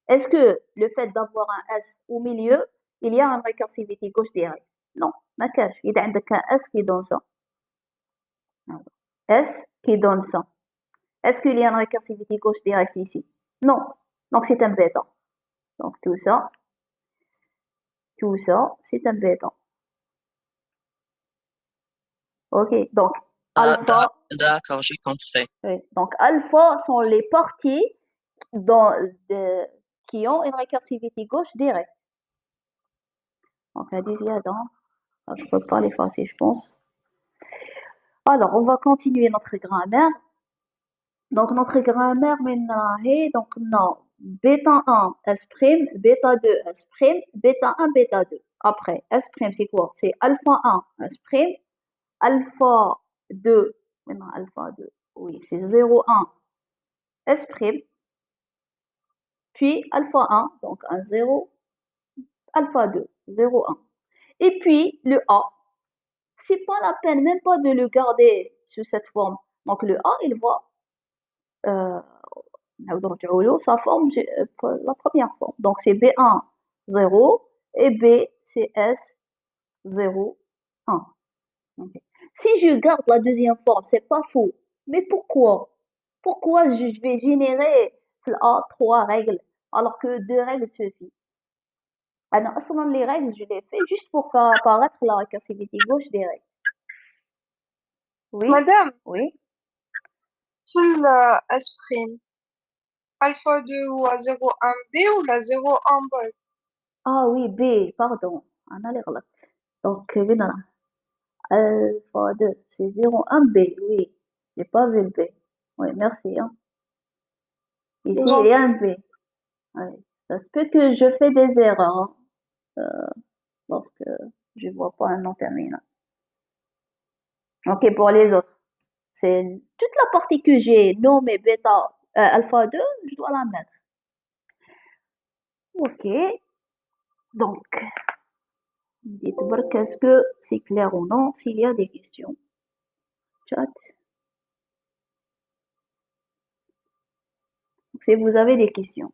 Est-ce que le fait d'avoir un S au milieu, il y a une récursivité gauche directe? Non, ما كاش. إذا عندك un S qui donne ça. S qui donne ça. Est-ce qu'il y a une récursivité gauche directe ici? Non. Donc c'est un bêta. Donc tout ça, c'est un bêta. Ok, donc alpha, D'accord, j'ai compris. oui, donc alpha sont les parties qui ont une récursivité gauche directe. Donc la deuxième, je ne peux pas l'effacer, je pense. Alors, on va continuer notre grammaire. Donc, notre grammaire maintenant est, donc, non, bêta 1, S', bêta 2, S', bêta 1, bêta 2. Après, S', c'est quoi? C'est alpha 1, S', alpha 2, maintenant alpha 2, oui, c'est 0,1, S', puis alpha 1, donc 1, 0, alpha 2, 0,1. Et puis, le A, c'est pas la peine même pas de le garder sous cette forme. Donc, le A, il va sa forme, la première forme. Donc, c'est B1, 0 et B, c'est S, 0, 1. Okay. Si je garde la deuxième forme, c'est pas faux. Mais pourquoi? Pourquoi je vais générer là, 3 règles alors que 2 règles suffisent? Alors, les règles, je les fais juste pour faire apparaître la récursivité gauche des règles. Oui, Madame, oui. sur le S', alpha 2 ou à 0,1 B ou la 0,1 B? Ah oui, B, pardon. On a les غلط. Donc, هنا alpha 2, c'est 0,1 B, oui. J'ai pas vu le B. Oui, merci. Hein. Ici, il y a un B. Oui. Ça se peut que je fais des erreurs hein, lorsque je vois pas un nom terminal. Ok, pour les autres. C'est toute la partie que j'ai nommée bêta alpha 2, je dois la mettre. Ok. Donc, Dites-moi est-ce que c'est clair ou non, s'il y a des questions. Chat. Si vous avez des questions.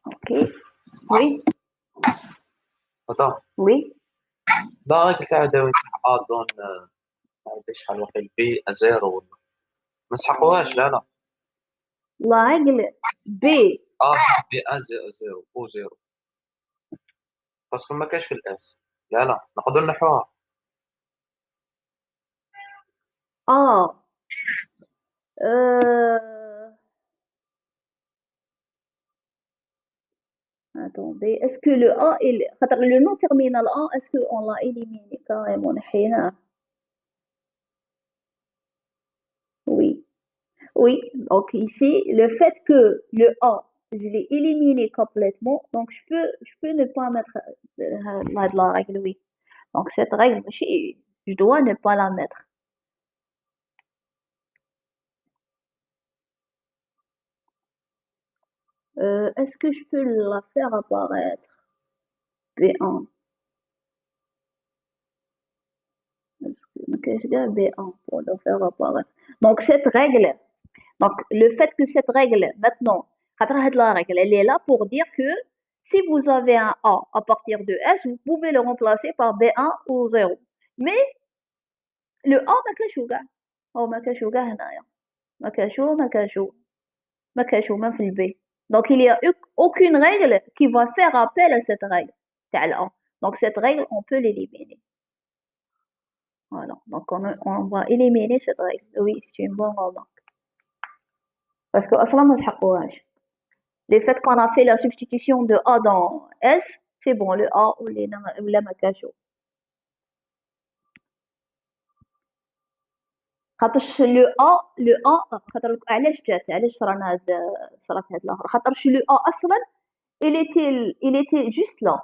Ok. Oui, هذا oui. باغي قلت عاد اظن معليش شحال واقيلا بي زيرو ولا ما سحقوهاش لا La règle B. بي زيرو او زيرو باسكو ما كاش في الاس لا نقدر نحوها A. Euh, Attendez, est-ce que le A, le nom terminal A, est-ce qu'on l'a éliminé carrément? Oui. Oui, donc ici, le fait que le A, je l'ai éliminé complètement, donc je peux ne pas mettre la règle, oui. Donc cette règle, je dois ne pas la mettre. Est-ce que je peux la faire apparaître? B1. Est-ce que je garde B1 pour la faire apparaître? Donc cette règle, donc le fait que cette règle, maintenant, la règle, elle est là pour dire que si vous avez un A à partir de S, vous pouvez le remplacer par B1 ou 0. Mais le A ما كانش وقع هو ما كانش وقع هنايا ما كانش même في الB. Donc il y a aucune règle qui va faire appel à cette règle تاع ال A. Donc cette règle on peut l'éliminer. Voilà. Donc on va éliminer cette règle. Oui, c'est une bonne remarque. Parce que أصلا ما نسحقوهاش. Le fait qu'on a fait la substitution de A dans S, c'est bon, le A ولا ما كانش. خاطرش لو ا خاطر علاش صرات هاد الاخر خاطرش لو ا اصلا il était juste là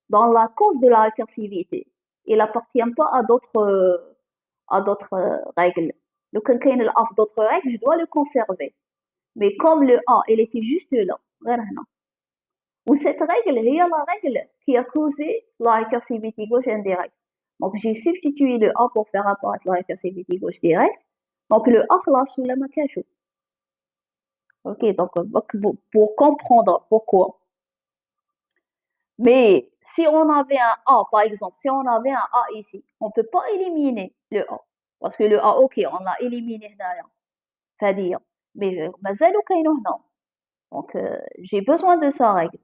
dans la cause de la récursivité il appartient pas à d'autres règles donc quand il y a d'autres règles je dois le conserver mais comme le a il était juste là غير هنا ou cette règle هي la règle qui a causé la récursivité gauche indirecte donc j'ai substitué le a pour faire apparaître la récursivité gauche directe. Donc le أخلص ولا ما كانش. Ok, donc pour comprendre pourquoi. Mais si on avait un A, par exemple, si on avait un A ici, on ne peut pas éliminer le A. Parce que le A, ok, on l'a éliminé هنايا. C'est-à-dire, mais مازالو كاينو هنا. Donc j'ai besoin de sa règle.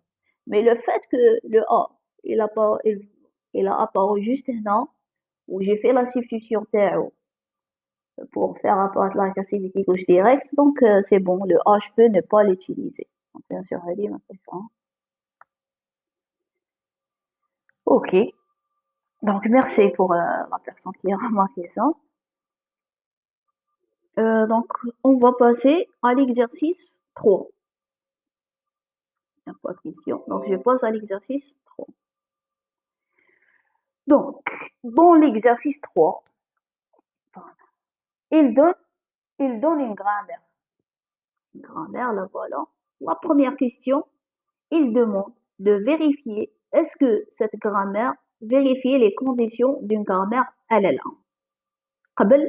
Mais le fait que le A, il a apparu juste هنا, où j'ai fait la substitution تاعو pour faire apparaître la récursivité gauche directe. Donc, c'est bon, le A, je peux ne pas l'utiliser. Donc, bien sûr, allez, ça. OK. Donc, merci pour la personne qui a remarqué ça. Donc, on va passer à l'exercice 3. Il n'y a pas de question. Donc, je passe à l'exercice 3. Donc, dans l'exercice 3, il donne une grammaire. Une grammaire, là, voilà. La première question, il demande de vérifier est-ce que cette grammaire vérifie les conditions d'une grammaire LL1. قبل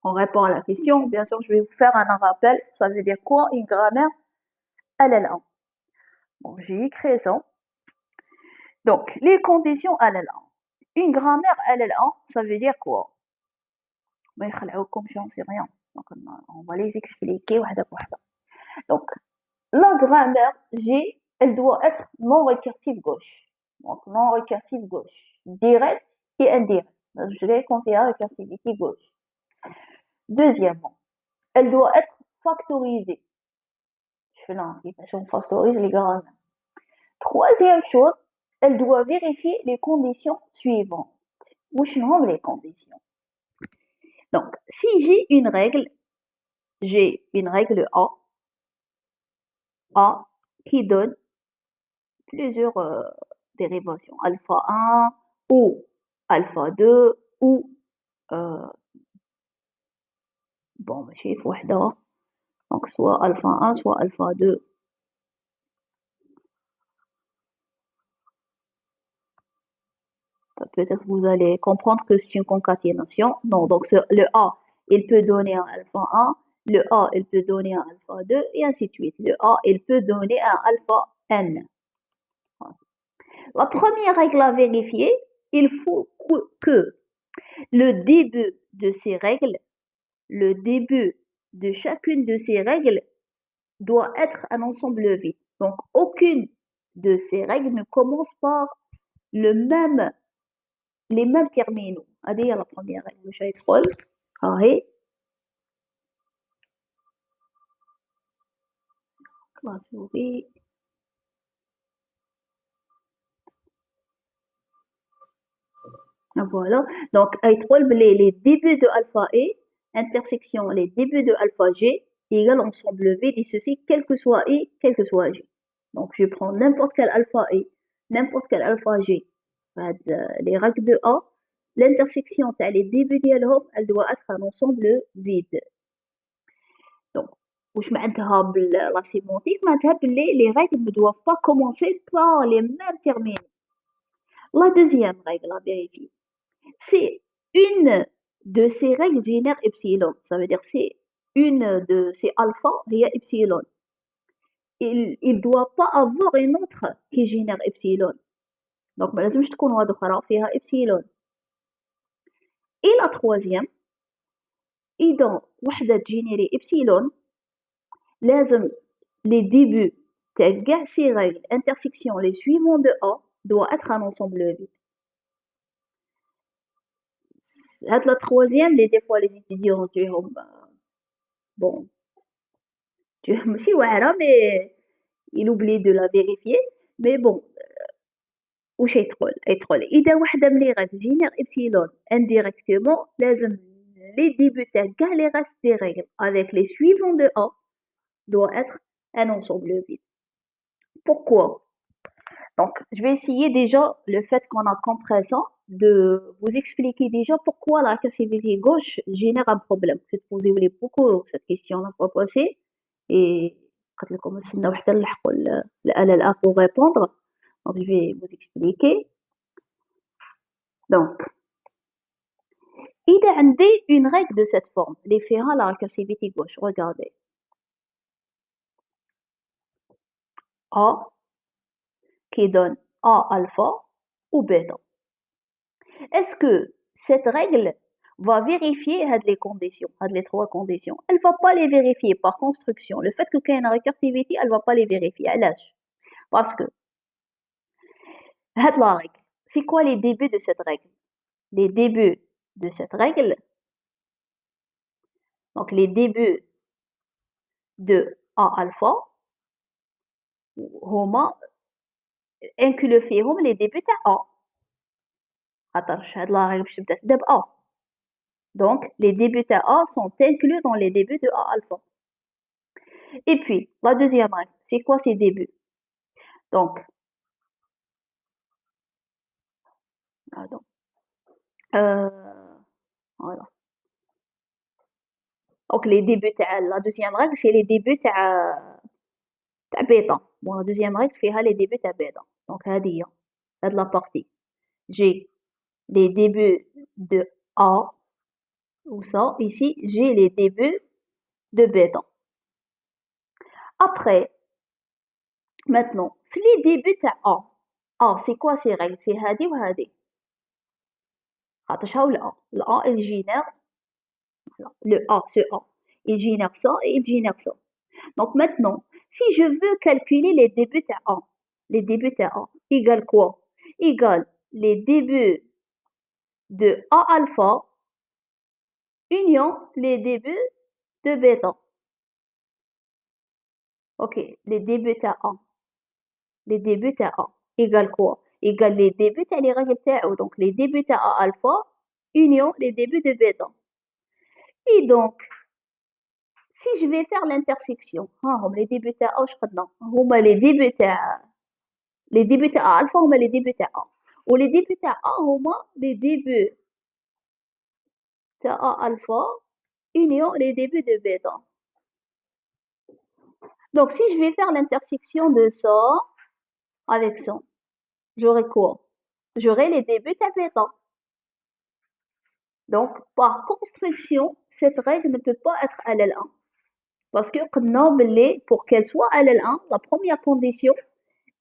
on répond à la question, bien sûr, je vais vous faire un rappel. Ça veut dire quoi une grammaire LL1? Bon, j'ai écrit ça. Donc, les conditions LL1. Une grammaire LL1, ça veut dire quoi? ما يخلعوكم j'en sais rien. Donc, on va les expliquer وحدة بوحدة. Donc, la grammaire G, elle doit être non récursive gauche. Donc, non récursive gauche. Direct et indirect. Je vais compter la récursivité gauche. Deuxièmement, elle doit être factorisée. Je fais l'anticipation, on factorise les grammaires. Troisième chose, elle doit vérifier les conditions suivantes. Où sont les conditions? Donc, si j'ai une règle A qui donne plusieurs dérivations, alpha 1 ou alpha 2 ou bon, ماشي في وحدة Donc, soit alpha 1, soit alpha 2. Peut-être vous allez comprendre que c'est une concaténation. Non, donc le A, il peut donner un alpha 1, le A, il peut donner un alpha 2, et ainsi de suite. Le A, il peut donner un alpha n. La première règle à vérifier, il faut que le début de ces règles, le début de chacune de ces règles doit être un ensemble vide. Donc, aucune de ces règles ne commence par les mêmes terminaux. هذه هي la première règle باش يدخل هاهي la souris. Voilà. Donc, يدخل les débuts de alpha A intersection les débuts de alpha G égale ensemble V de ceci quel que soit I, quel que soit G. Donc, je prends n'importe quel alpha I, n'importe quel alpha G. Les règles de A, l'intersection les débuts ديالهم, elle doit être un ensemble vide. Donc, واش معناتها la sémantique معناتها les règles ne doivent pas commencer par les mêmes terminaux. La deuxième règle à vérifier, c'est une de ces règles génère epsilon. Ça veut dire c'est une de ces alpha هي epsilon. Il doit pas avoir une autre qui génère epsilon. Donc, ما لازمش تكون واحدة أخرى فيها epsilon. Et la troisième, إذا وحدة تجينيري epsilon, لازم les débuts de كاع ces règles intersection les suivants de A doit être un ensemble vide. La troisième, des fois les étudiants disent bon, ماشي واعرة mais il oublie de la vérifier. Mais bon, واش يدخل إذا وحدة من les règles génère epsilon indirectement, لازم les débuts تاع كاع les restes des règles avec les suivants de A doit être un ensemble vide. Pourquoi? Donc, je vais essayer déjà, le fait qu'on a compris ça, de vous expliquer déjà pourquoi la récursivité gauche génère un problème. Je vais poser beaucoup cette question la fois passée et quand le commencer pour répondre, donc je vais vous expliquer. Donc, il y a une règle de cette forme, l'effet la récursivité gauche. Regardez. A qui donne A alpha ou bêta. Est-ce que cette règle va vérifier les conditions, les trois conditions? Elle ne va pas les vérifier par construction. Le fait qu'il y ait une récursivité, elle ne va pas les vérifier. Parce que la règle, c'est quoi les débuts de cette règle? Les débuts de cette règle, donc les débuts de A alpha, هما inclus فيهم les débuts de A. La règle باش تبدا تبدا ب A. Donc, les débuts de A sont inclus dans les débuts de A alpha. Et puis, la deuxième règle, c'est quoi ces débuts? Donc, voilà. Donc, les débuts de la deuxième règle, c'est les débuts de bêta. Bon, la deuxième règle, fait les débuts de bêta. Donc, c'est la partie. J'ai les débuts de A, ou ça, ici, j'ai les débuts de bêta. Après, maintenant, les débuts de A. A, c'est quoi ces règles? C'est hadi ou hadi? Le A, il génère, le A, ce A, il génère ça et il génère ça. Donc maintenant, si je veux calculer les débuts à A, les débuts à A, égale quoi? Égale les débuts de A alpha union les débuts de bêta. Ok, les débuts à A. Les débuts à A égale quoi? Égale les débuts à les règles تاعو. Donc les débuts à A alpha union les débuts de bêta. Et donc, si je vais faire l'intersection, les débuts à A, les débuts à les débuts à alpha هما les débuts à A. Ou les débuts à A هما les débuts à A alpha union les débuts de bêta. Donc, si je vais faire l'intersection de ça avec ça, j'aurai quoi? J'aurai les débuts à bêta. Donc, par construction, cette règle ne peut pas être LL1. Parce que pour qu'elle soit LL1, la première condition,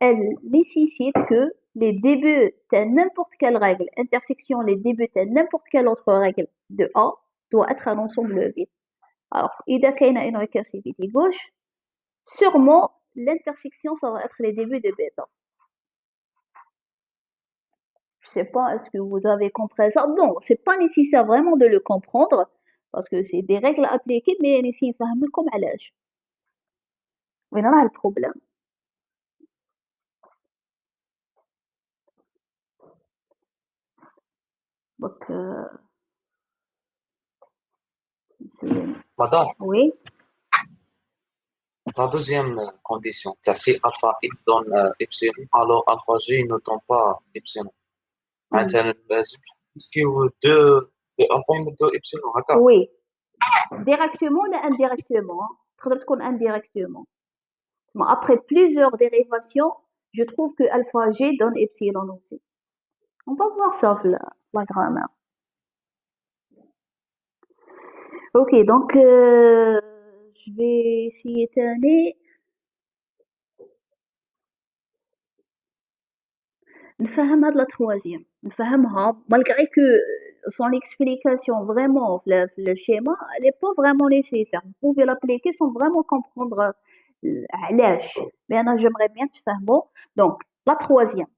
elle nécessite que les débuts de n'importe quelle règle, intersection, les débuts de n'importe quelle autre règle de A, doit être un ensemble vide. Alors, إذا كاينة une récursivité gauche, sûrement l'intersection, ça va être les débuts de bêta. Je sais pas, est-ce que vous avez compris ça? Non, c'est pas nécessaire vraiment de le comprendre, parce que c'est des règles appliquées, mais نسي نفهم لكم علاش. وين راه البروبلème. Donc, Madame, oui, la deuxième condition, si alpha il donne epsilon, alors alpha g ne donne pas epsilon. Maintenant, لازم نستيو deux alpha et deux epsilon, هكا. oui, directement ou indirectement, تقدر تكون indirectement. Mais après plusieurs dérivations, je trouve que alpha g donne epsilon aussi. On va voir ça la grammaire. Ok, donc je vais essayer تاني نفهم هاد لا troisième نفهمها malgré que son explication vraiment في le schéma elle est pas vraiment nécessaire. Vous pouvez l'appliquer sans vraiment comprendre علاش. Mais أنا j'aimerais bien تفهموا. Donc la troisième,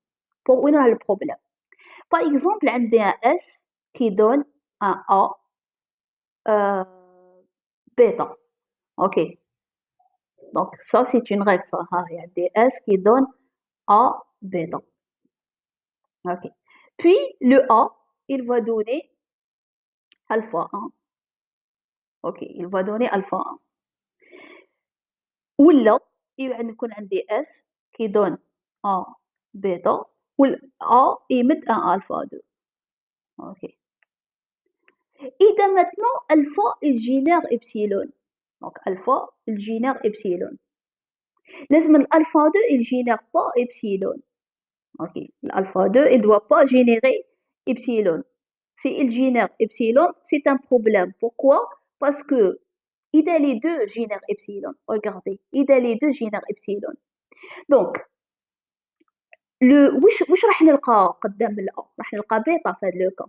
pour وين راه le problème. Par exemple عندي un S qui donne un A bêta. Ok, donc ça c'est une règle ça. Il y a des S qui donnent A bêta. Ok. Puis le A, il va donner alpha 1. Ok, il va donner alpha 1. ولا يكون عندي S qui donne A bêta وال A يمد un alpha 2. Ok. إذا maintenant alpha il génère epsilon. Donc alpha il génère epsilon. لازم l'alpha 2 il génère pas epsilon. Ok. L'alpha 2 il doit pas générer epsilon. Si il génère epsilon, c'est un problème. Pourquoi? Parce que إذا les deux génèrent epsilon, regardez, إذا les deux génèrent epsilon. Donc, واش راح نلقى قدام الأ؟ راح نلقى بيتا في هذا لو كا.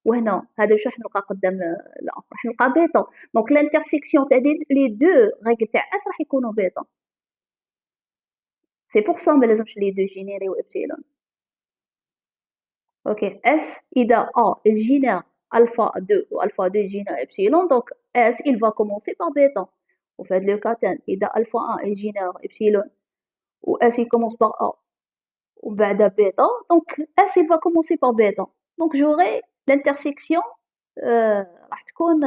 وهنا هذا واش راح نلقى قدام الأ؟ راح نلقى بيتا. دونك l'intersection تاع لي دو ريغل تاع اس راح يكونوا بيتا. سي بور سا ما لازمش لي دو جينيريو epsilon. Ok, S إذا A il génère alpha 2 ou alpha 2 génère epsilon, donc S il va commencer par bêta. Au fait le cas إذا alpha 1 il génère epsilon ou S il commence par A ou بعد bêta, donc S il va commencer par bêta. Donc j'aurai l'intersection راح تكون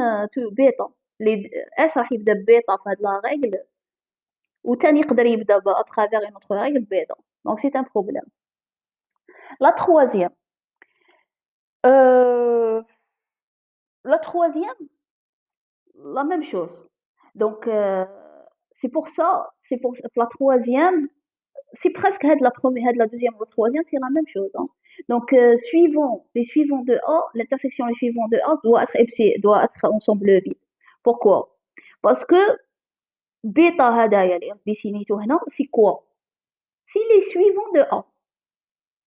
bêta. S راح يبدا bêta في هاد la règle وتاني يقدر يبدا à travers une autre règle bêta. Donc c'est un problème. La troisième. Euh, la troisième, la même chose. Donc, c'est pour la troisième, c'est presque la première, la deuxième, la troisième, c'est la même chose. Hein. Donc, les suivants de A, l'intersection des suivants de A doit être ensemble vide. Pourquoi? Parce que bêta هدايا اللي ديسينيتو هنا, c'est quoi? C'est les suivants de A.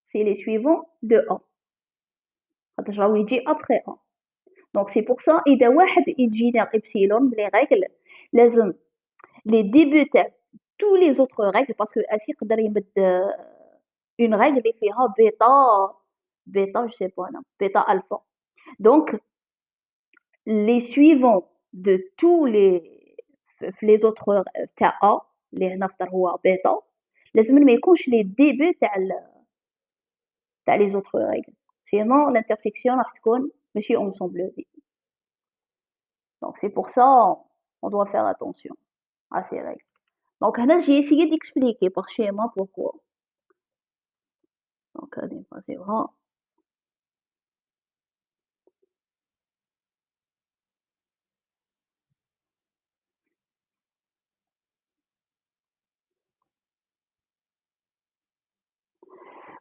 C'est les suivants de A. خاطر راهو يجي après A. Donc c'est pour ça إذا واحد يجينير إبسيلون بلي ريغل لازم les débuts تاع tous les autres règles parce que أسي يقدر يمد une règle اللي فيها بيتا je sais pas أنا بيتا ألفا. Donc les suivants de tous les autres تاع A اللي هنا اختار هو بيتا لازم ما يكونش les débuts تاع les autres règles. Sinon l'intersection راح تكون ماشي ensemble vide. Donc c'est pour ça on doit faire attention à ces règles. Donc là j'ai essayé d'expliquer par schéma pourquoi. Donc c'est vrai.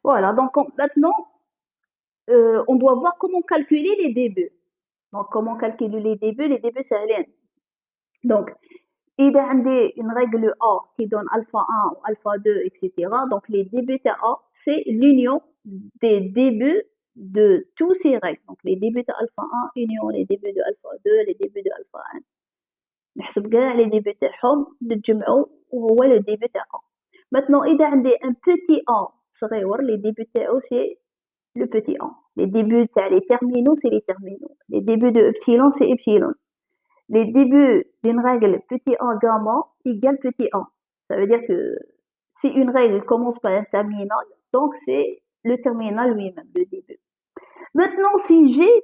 Voilà, donc maintenant, on doit voir comment calculer les débuts. Donc, comment calculer les débuts, c'est rien. Donc, il y a une règle A qui donne alpha 1 ou alpha 2, etc. Donc, les débuts de A, c'est l'union des débuts de tous ces règles. Donc, les débuts de alpha 1, union les débuts de alpha 2, les débuts de alpha 1. نحسب كاع les débuts تاعهم نتجمعوا وهو le début تاع A. Maintenant, il y a un petit A صغير, les débuts تاعو c'est le petit A. Les débuts تاع les terminaux, c'est les terminaux. Les débuts de epsilon, c'est epsilon. Les débuts d'une règle petit a gamma égale petit a. Ça veut dire que si une règle commence par un terminal, donc c'est le terminal lui-même, le début. Maintenant, si j'ai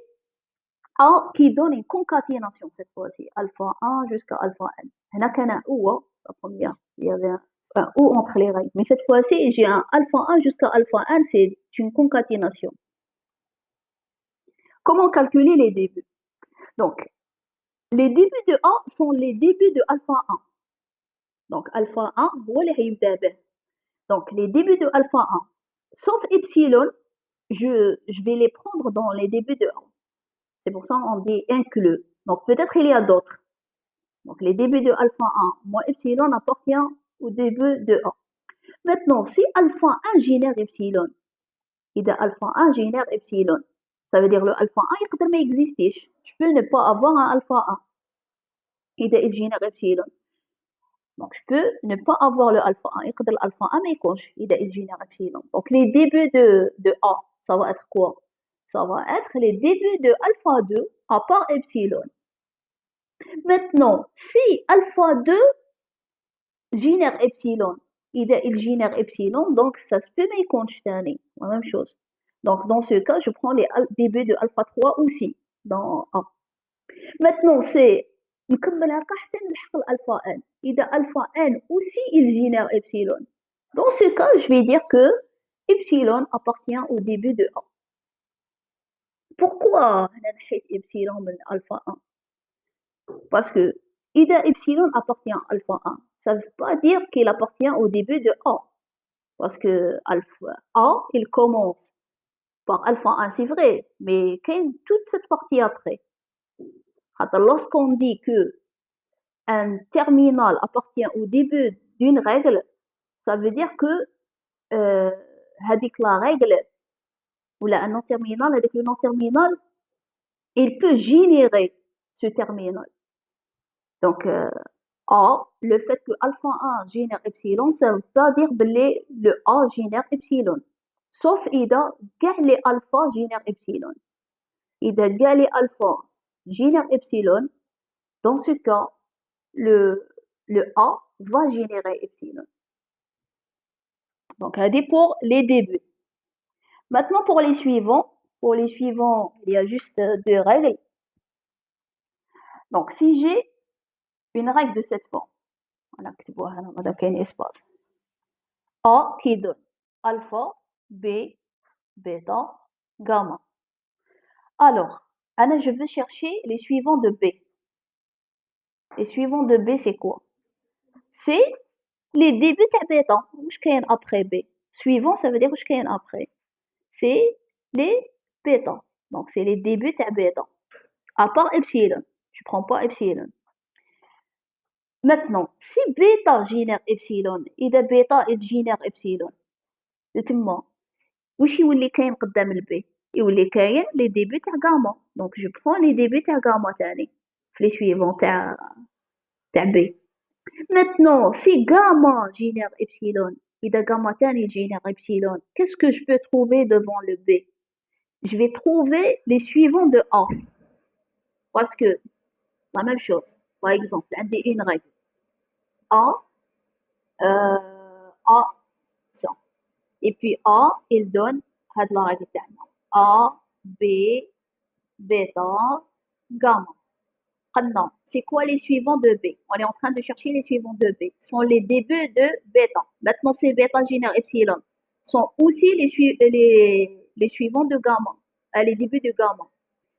A qui donne une concaténation cette fois-ci, alpha 1 jusqu'à alpha n. Là, qu'il y a un ou, la première, il y avait un ou entre les règles. Mais cette fois-ci, j'ai un alpha 1 jusqu'à alpha n, c'est une concaténation. Comment calculer les débuts? Donc, les débuts de A sont les débuts de alpha 1. Donc, alpha 1, voilà هيبدأ به. Donc, les débuts de alpha 1, sauf epsilon, je vais les prendre dans les débuts de 1. C'est pour ça qu'on dit inclus. Donc, peut-être il y a d'autres. Donc, les débuts de alpha 1 moins epsilon appartient au début de 1. Maintenant, si alpha 1 génère epsilon, et de alpha 1 génère epsilon, ça veut dire le alpha 1 يقدر ما existiش. Je peux ne pas avoir un alpha 1. إذا il génère epsilon. Donc, je peux ne pas avoir le alpha 1. يقدر الالفا 1 ما يكونش إذا il génère epsilon. Donc, les débuts de A, ça va être quoi? Ça va être les débuts de alpha 2 à part epsilon. Maintenant, si alpha 2 génère epsilon, إذا il génère epsilon, donc ça se peut ما يكونش تاني. La même chose. Donc, dans ce cas, je prends les débuts de alpha 3 aussi dans A. Maintenant, c'est نكملها حتى نلحق الالفا n. إذا alpha n aussi il génère epsilon. Dans ce cas, je vais dire que epsilon appartient au début de A. Pourquoi on a نحيت epsilon من alpha 1? Parce que إذا epsilon appartient à alpha 1, ça ne veut pas dire qu'il appartient au début de A. Parce que alpha A, il commence par alpha 1, c'est vrai, mais qu'il y a toute cette partie après. Lorsqu'on dit que un terminal appartient au début d'une règle, ça veut dire que هذيك la règle ou un non-terminal, avec le non-terminal, il peut générer ce terminal. Donc, A, le fait que alpha 1 génère epsilon, ça veut pas dire que le A génère epsilon. Sauf إذا كاع les alpha génèrent epsilon. إذا كاع les alpha génèrent epsilon, dans ce cas, le A va générer epsilon. Donc, c'est pour les débuts. Maintenant, pour les suivants, il y a juste deux règles. Donc, si j'ai une règle de cette forme, on a un espace. A qui donne alpha, B, bêta, gamma. Alors, je veux chercher les suivants de B. Les suivants de B, c'est quoi? C'est les débuts de bêta. Qu'est-ce qu'il y a après B? Suivant, ça veut dire qu'est-ce qu'il y a après? C'est les bêta. Donc, c'est les débuts de bêta. À part epsilon. Je ne prends pas epsilon. Maintenant, si bêta génère epsilon, إذا bêta génère epsilon, تما واش يولي كاين قدام البي؟ يولي كاين les débuts تاع gamma. Donc, je prends les débuts تاع gamma تاني في les suivants تاع B. Maintenant, si gamma génère epsilon, إذا gamma تاني génère epsilon, qu'est-ce que je peux trouver devant le B? Je vais trouver les suivants de A. Parce que, la même chose. Par exemple, une règle. A, ça. Et puis A, il donne la règle تاعنا. A, B, bêta, gamma. Maintenant, c'est quoi les suivants de B? On est en train de chercher les suivants de B. Ce sont les débuts de bêta. Maintenant, ces bêta génèrent epsilon. Sont aussi les suivants de gamma. Les débuts de gamma.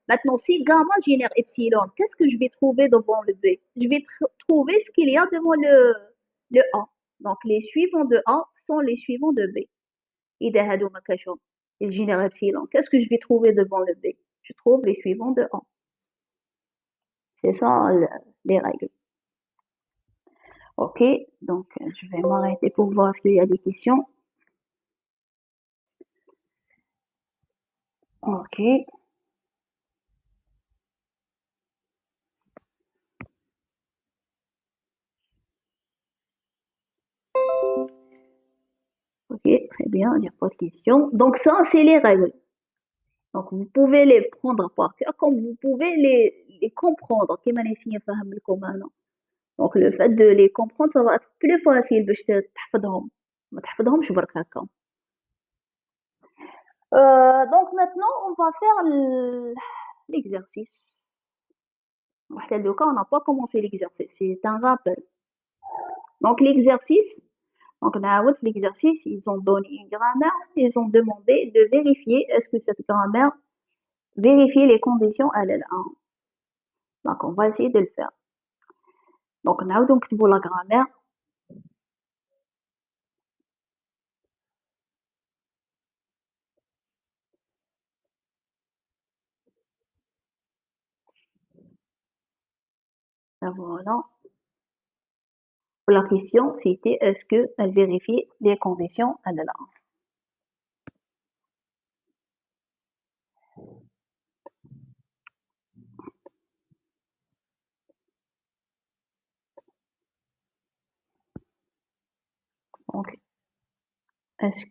Maintenant, si gamma génère epsilon, qu'est-ce que je vais trouver devant le B? Je vais trouver ce qu'il y a devant le A. Donc, les suivants de A sont les suivants de B. إذا هادو ما كاشهم الجينير epsilon, qu'est-ce que je vais trouver devant le B? Je trouve les suivants de A. C'est ça les règles. Ok, donc je vais m'arrêter pour voir s'il y a des questions. Ok. Ok, très bien, il n'y a pas de questions. Donc ça, c'est les règles. Donc vous pouvez les prendre par cœur comme vous pouvez les comprendre. كيما أنا نسيي نفهم لكم أنا. Donc le fait de les comprendre, ça va être plus facile باش تحفظهم. ما تحفظهمش برك هكا. Donc maintenant, on va faire l'exercice. On n'a pas commencé l'exercice, c'est un rappel. Donc l'exercice, donc l'exercice, ils ont donné une grammaire, ils ont demandé de vérifier est-ce que cette grammaire vérifie les conditions LL1. Donc on va essayer de le faire. Donc نعاودو نكتبو la grammaire. Et voilà. La question, c'était est-ce qu'elle vérifie les conditions LL1. Donc, est-ce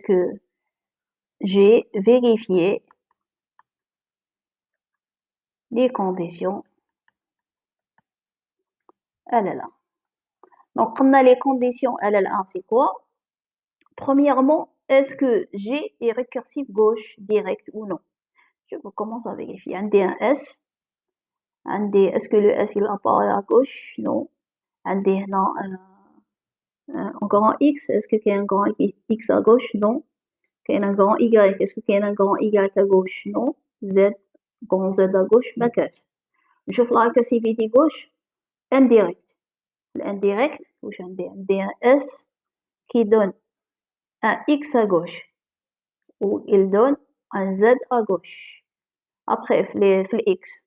que j'ai vérifié les conditions LL1. Donc, on a les conditions LL1, c'est quoi? Premièrement, est-ce que G est récursif gauche direct ou non? Je commence à vérifier. Un D, un S. Un D, est-ce que le S il apparaît à gauche? Non. Un D, non. Un grand X, est-ce qu'il y a un grand X à gauche? Non. Il y a un grand Y, est-ce qu'il y a un grand Y à gauche? Non. Z, grand Z à gauche, ما كاش. نشوف la récursivité gauche indirect. L'indirect, واش عندي un S qui donne un X à gauche ou il donne un Z à gauche. Après, في X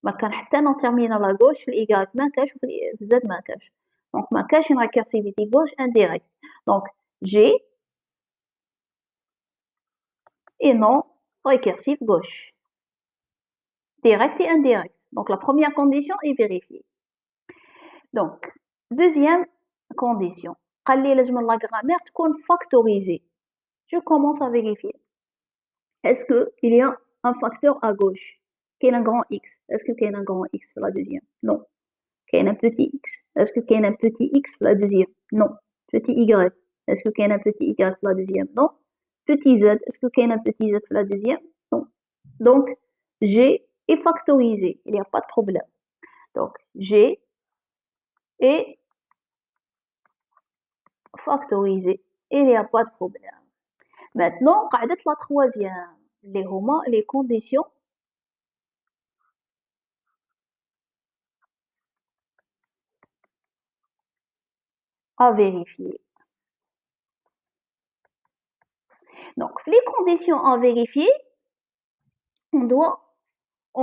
ما كان حتى non terminal à gauche, في Y ما كاش وفي Z ما كاش. Donc ما كاش une récursivité gauche indirecte. Donc G et non récursif gauche. Direct et indirect. Donc la première condition est vérifiée. Donc deuxième condition. قال لي لازم la grammaire تكون factorisée. Je commence à vérifier. Est-ce qu'il y a un facteur à gauche? Qu'il y a un grand X? Est-ce qu'il y a un grand X pour la deuxième? Non. Qu'il y a un petit X? Est-ce qu'il y a un petit X pour la deuxième? Non. Petit Y? Est-ce qu'il y a un petit Y pour la deuxième? Non. Petit Z? Est-ce qu'il y a un petit Z pour la deuxième? Non. Donc, G est factorisé. Il n'y a pas de problème. Donc, G est factorisé. Il n'y a pas de problème. Maintenant, قاعدة la troisième. Les conditions à vérifier. Donc, les conditions à vérifier, on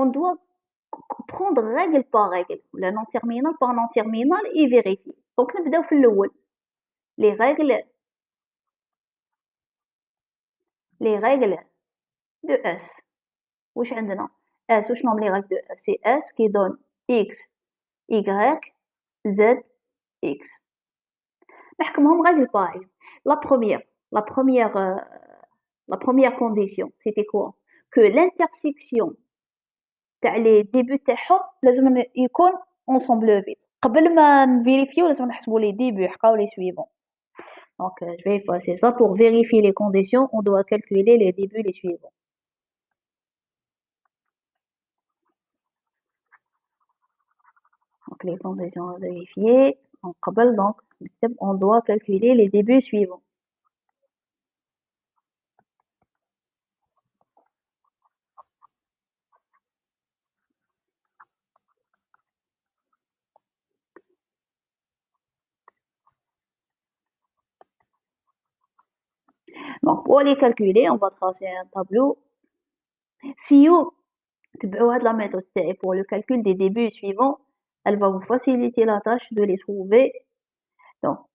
doit prendre règle par règle, la non terminale par non terminale et vérifier. Donc, nous بداو في الأول. Les règles de S. واش عندنا؟ S, واش نعمل les règles de S? C'est S qui donne X, Y, Z, X. نحكمهم règle par règle. La première condition, c'était quoi? Que l'intersection تاع لي ديبي تاعهم لازم يكون ensemble vide. قبل ما نفيريفيو لازم نحسبوا les débuts حقاو les suivants. Donc je vais effacer ça pour vérifier les conditions, on doit calculer les débuts les suivants. Donc les conditions à vérifier en قبل donc on doit calculer les débuts suivants. Donc, pour les calculer, on va tracer un tableau. Si vous utilisez la méthode TAI pour le calcul des débuts suivants, elle va vous faciliter la tâche de les trouver. Donc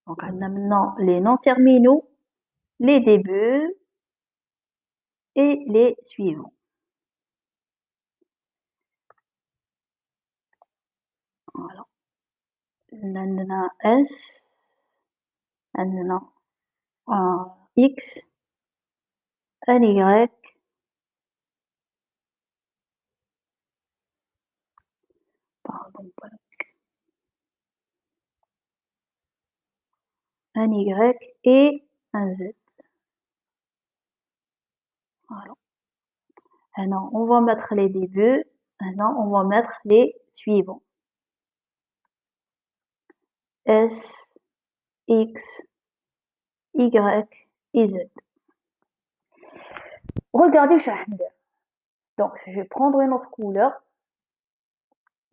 on a maintenant les non terminaux, les débuts et les suivants. Voilà. عندنا S, عندنا X, un Y, pardon, un Y et un Z. Voilà. Maintenant, on va mettre les débuts. Maintenant, on va mettre les suivants. S, X, Y et Z. Regardez, donc je vais prendre une autre couleur.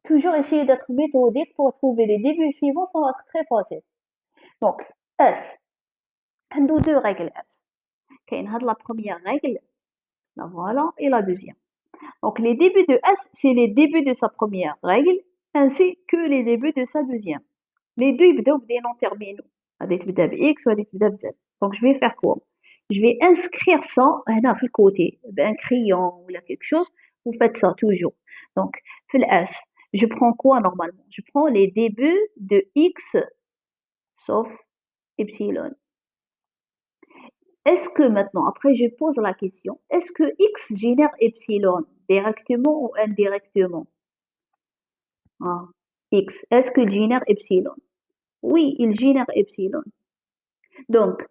Toujours essayer d'être méthodique pour trouver les débuts suivants, ça va être très facile. Donc, S. Il y a deux règles S. Il y a la première règle, la voilà, et la deuxième. Donc, les débuts de S, c'est les débuts de sa première règle, ainsi que les débuts de sa deuxième. Les deux, ils ont des noms terminaux. Des X ou des Z. Donc, je vais faire quoi? Je vais inscrire ça là, sur le côté, un crayon ou quelque chose. Vous faites ça toujours. Donc, sur le S, je prends quoi normalement? Je prends les débuts de X sauf epsilon. Est-ce que maintenant, après je pose la question, est-ce que X génère epsilon directement ou indirectement? X, est-ce que génère epsilon? Oui, il génère epsilon. Donc,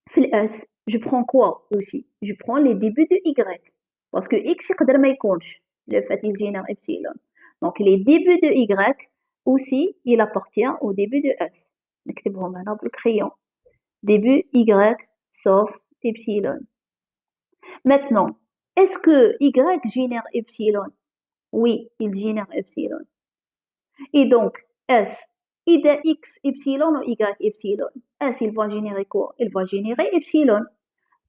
fil S, je prends quoi aussi? Je prends les débuts de Y. Parce que X, يقدر ما يكونش le fait qu'il génère epsilon. Donc, les débuts de Y aussi, il appartient au début de S. نكتبهم هنا بالcrayon. Début Y sauf epsilon. Maintenant, est-ce que Y génère epsilon? Oui, il génère epsilon. Et donc, S, il a X epsilon ou Y epsilon? S, il va générer quoi? Il va générer epsilon.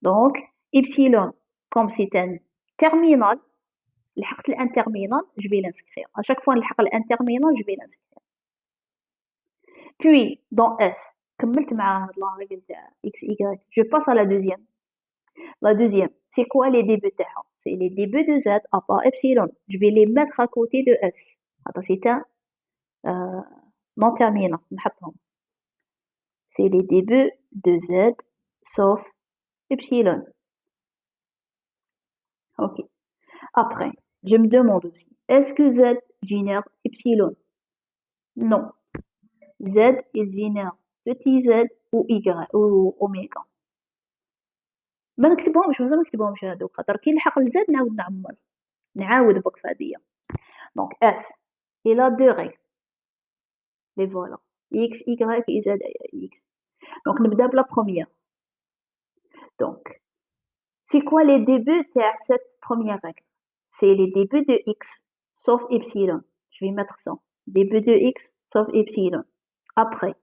Donc, epsilon, comme c'est un terminal, un terminal, je vais l'inscrire. À chaque fois, un terminal, je vais l'inscrire. Puis, dans S, je passe à la deuxième. La deuxième, c'est quoi les débuts de S? C'est les débuts de Z à part epsilon. Je vais les mettre à côté de S. C'est un non terminal. C'est les débuts de Z sauf epsilon. Ok. Après, je me demande aussi, est-ce que Z génère epsilon? Non. Z, il génère petit z ou Y ou oméga. ما نكتبهمش مازال ما نكتبهمش هادوك خاطر كي نلحق لزاد نعاود بك هادية. Donc S, il a deux règles. Les voilà. X, Y et Z, X. Donc نبدا بلا première. Donc, c'est quoi les débuts de cette première règle? C'est les débuts de X sauf epsilon. Je vais mettre ça. Début de X sauf epsilon. Après,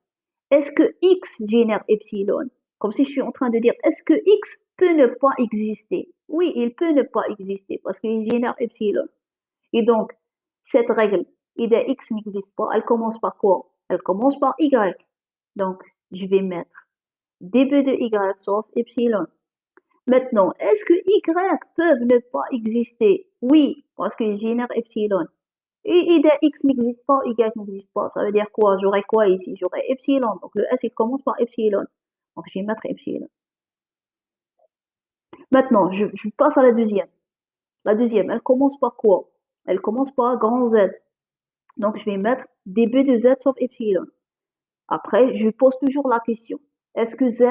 est-ce que X génère epsilon? Comme si je suis en train de dire, est-ce que X peut ne pas exister? Oui, il peut ne pas exister parce qu'il génère epsilon. Et donc, cette règle, IDA X n'existe pas, elle commence par quoi? Elle commence par Y. Donc, je vais mettre début de Y sauf epsilon. Maintenant, est-ce que Y peuvent ne pas exister? Oui, parce qu'il génère epsilon. Et IDA X n'existe pas, Y n'existe pas. Ça veut dire quoi? J'aurai quoi ici? J'aurai epsilon. Donc, le S, il commence par epsilon. Donc, je vais mettre epsilon. Maintenant, je passe à la deuxième. La deuxième, elle commence par quoi? Elle commence par grand Z. Donc, je vais mettre début de Z sauf epsilon. Après, je pose toujours la question. Est-ce que Z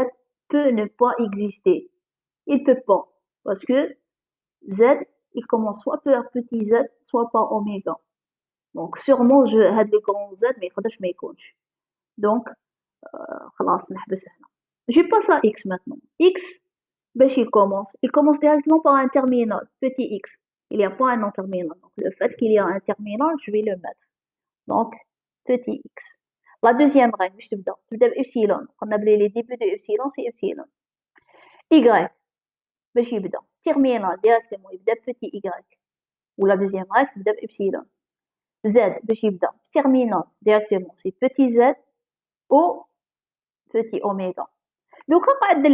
peut ne pas exister? Il ne peut pas. Parce que Z, il commence soit par petit z, soit par oméga. Donc, sûrement, je ai le grand Z, mais il ne يكونش. Donc, خلاص نحبس هنا. Je passe à X maintenant. X, ben, il commence directement par un terminal, petit x. Il n'y a pas un non terminal. Donc, le fait qu'il y a un terminal, je vais le mettre. Donc, petit x. La deuxième règle, je te dis epsilon. On a les débuts de epsilon, c'est epsilon. Y باش يبدا terminal directement يبدا petit y ou la deuxième règle تبدا epsilon. Z باش يبدا terminal directement c'est petit z ou petit oméga. دوكا قعد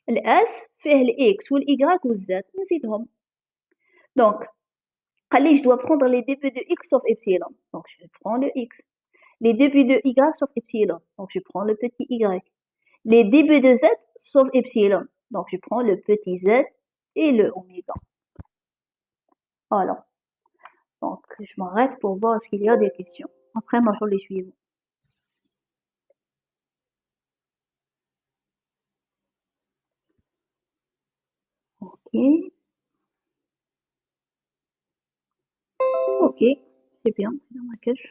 الاس فيه الاكس والاي والزد نزيدهم. دونك قال لي je dois prendre les débuts de x sauf epsilon. Donc je prends le x. Les débuts de y sauf epsilon. Donc je prends le petit y. Les débuts de z sauf epsilon. Donc je prends le petit z et le oméga. Voilà. Donc je m'arrête pour voir s'il y a des questions. Après, on va les suivants. Ok. Ok, c'est bien, c'est dans ma cache.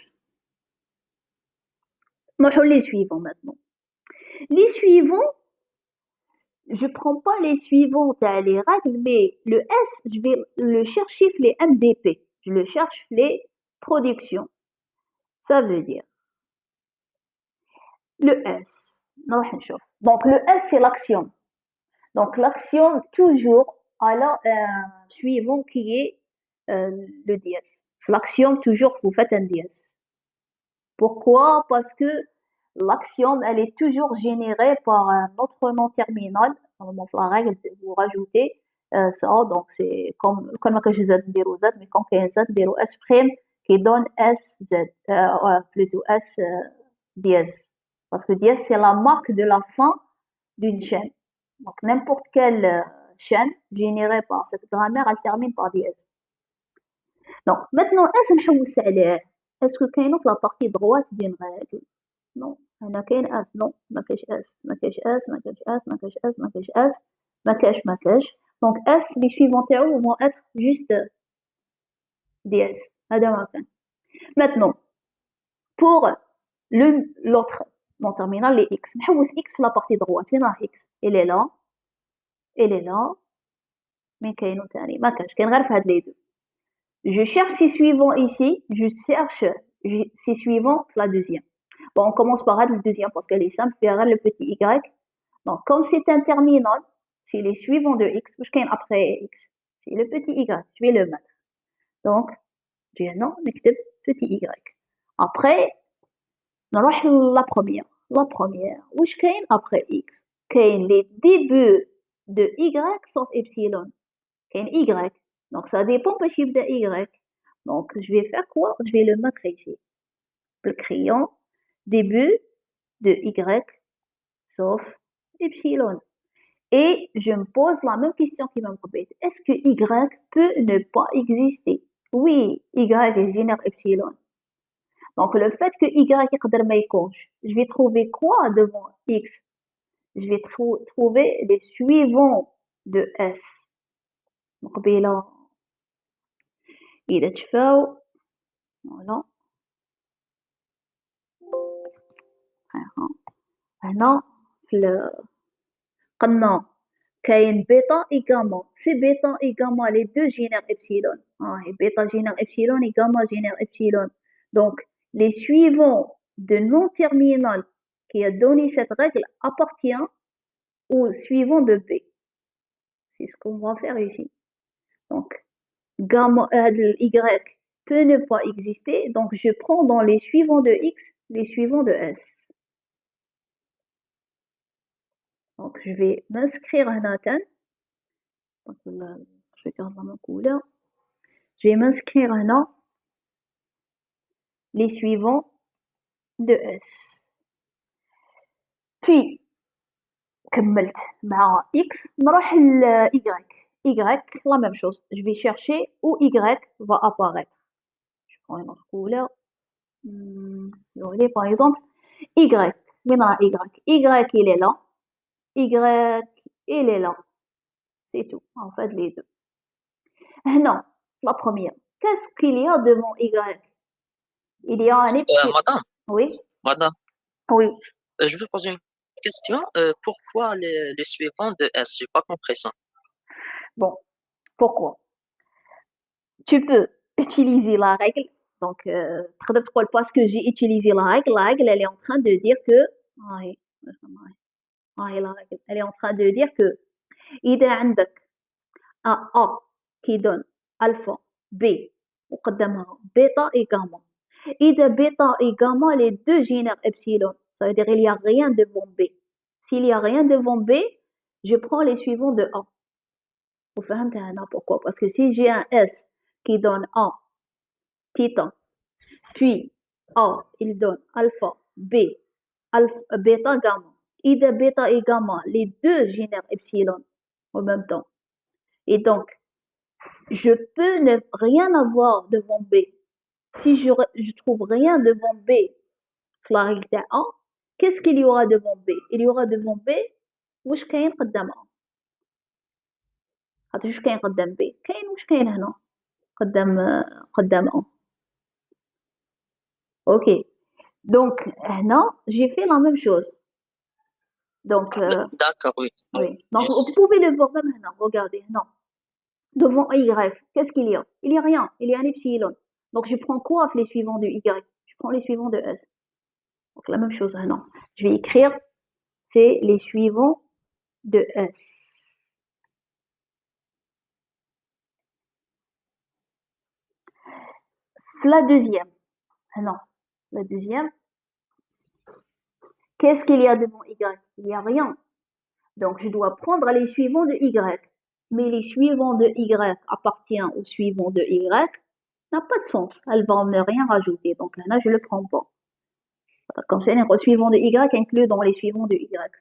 On va les suivants maintenant. Les suivants, je prends pas les suivants à les règles, mais le S, je vais le chercher les MDP. Je le cherche les productions. Ça veut dire le S. Donc le S, c'est l'action. Donc l'action, toujours, alors un suivant qui est le DS. L'action, toujours, vous faites un DS. Pourquoi? Parce que l'axiome, elle est toujours générée par un autre nom terminal. Donc, la règle, c'est vous rajoutez ça. Donc, c'est comme que je Z, mais quand il y a Z, S prime qui donne SZ, plutôt S dièse. Parce que dièse, c'est la marque de la fin d'une chaîne. Donc, n'importe quelle chaîne générée par cette grammaire, elle termine par dièse. Donc, maintenant, est-ce que كاينه في la partie droite d'une règle? Non. هنا كاين S. Non. ما كاينش S. ما كاينش S. ما كاينش S. ما كاينش S. ما كاينش S. ما كاينش ما كاينش. Donc S, les suivants تاعو vont être juste DS. هذا ما كان. Maintenant, pour l'autre, mon terminal, les X. نحوس X في la partie droite. فين راه X? Elle est là. Elle est là. مين كاينو تاني؟ ما كاينش. كاين غير في هاد لي دو. Je cherche ces suivants ici, je cherche ces suivants la deuxième. Bon, on commence par le deuxième parce qu'elle est simple, puis le petit y. Donc, comme c'est un terminal, c'est les suivants de x, je gagne après x. C'est le petit y, je vais le mettre. Donc, je dis non, petit y. Après, on la première. La première, où je gagne après x? Gagne les débuts de y sauf epsilon. Gagne y. Donc, ça dépend du chiffre de y. Donc, je vais faire quoi? Je vais le mettre ici. Le crayon, début de y sauf epsilon. Et je me pose la même question qui m'embête. Est-ce que y peut ne pas exister? Oui, y génère epsilon. Donc, le fait que y يقدر ما يكونش, je vais trouver quoi devant x? Je vais trouver les suivants de S. مقبلة إذا تشفاو voilà. هنا قلنا كاين بيتا et gamma. C'est bêta et gamma, les deux génèrent epsilon. Et bêta génère epsilon et gamma génère epsilon. Donc, les suivants de non-terminal qui a donné cette règle appartient aux suivants de B. C'est ce qu'on va faire ici. Donc, gamma y peut ne pas exister. Donc, je prends dans les suivants de x les suivants de S. Donc, je vais m'inscrire à Nathan. Je garde la main couleur. Je vais m'inscrire là les suivants de S. Puis, كملت مع X نروح ل Y. Y, la même chose. Je vais chercher où Y va apparaître. Je prends une autre couleur. Par exemple, Y. Maintenant, Y. Y, il est là. Y, il est là. C'est tout. En fait, les deux. Non, la première. Qu'est-ce qu'il y a devant Y? Il y a un epsilon. Madame, Oui, madame, oui. je vais poser une question. Pourquoi les suivants de S? J'ai pas compris ça. Bon, pourquoi? Tu peux utiliser la règle. Donc, parce que j'ai utilisé la règle, elle est en train de dire que Elle est en train de dire que إذا عندك un A qui donne alpha B وقدامها bêta et gamma. إذا bêta et gamma les deux génèrent epsilon, ça veut dire il n'y a rien devant B. S'il n'y a rien devant B, je prends les suivants de A. Vous فهمتوا هنا pourquoi? Parce que si j'ai un S qui donne A, theta, puis A, il donne alpha, B, alpha, bêta, gamma. إذا bêta et gamma, les deux génèrent epsilon en même temps. Et donc, je peux ne rien avoir devant B. Si je trouve rien devant B, la règle de A, qu'est-ce qu'il y aura devant B? Il y aura devant B, واش كاين قدام A. خاطر واش كاين قدام B؟ كاين واش كاين هنا قدام A. Ok. Donc, هنا, j'ai fait la même chose. Donc, D'accord, oui. oui. Donc, Yes. vous pouvez le voir même maintenant. Regardez, non. Devant Y, qu'est-ce qu'il y a? Il n'y a rien. Il y a un epsilon. Donc, je prends quoi avec les suivants de Y? Je prends les suivants de S. Donc, la même chose, non. Je vais écrire, c'est les suivants de S. La deuxième. Non. La deuxième. Qu'est-ce qu'il y a devant Y? Il n'y a rien. Donc, je dois prendre les suivants de Y. Mais les suivants de Y appartiennent aux suivants de Y. N'a pas de sens. Elles vont ne rien rajouter. Donc là, je ne le prends pas. Comme c'est les suivants de Y inclus dans les suivants de Y.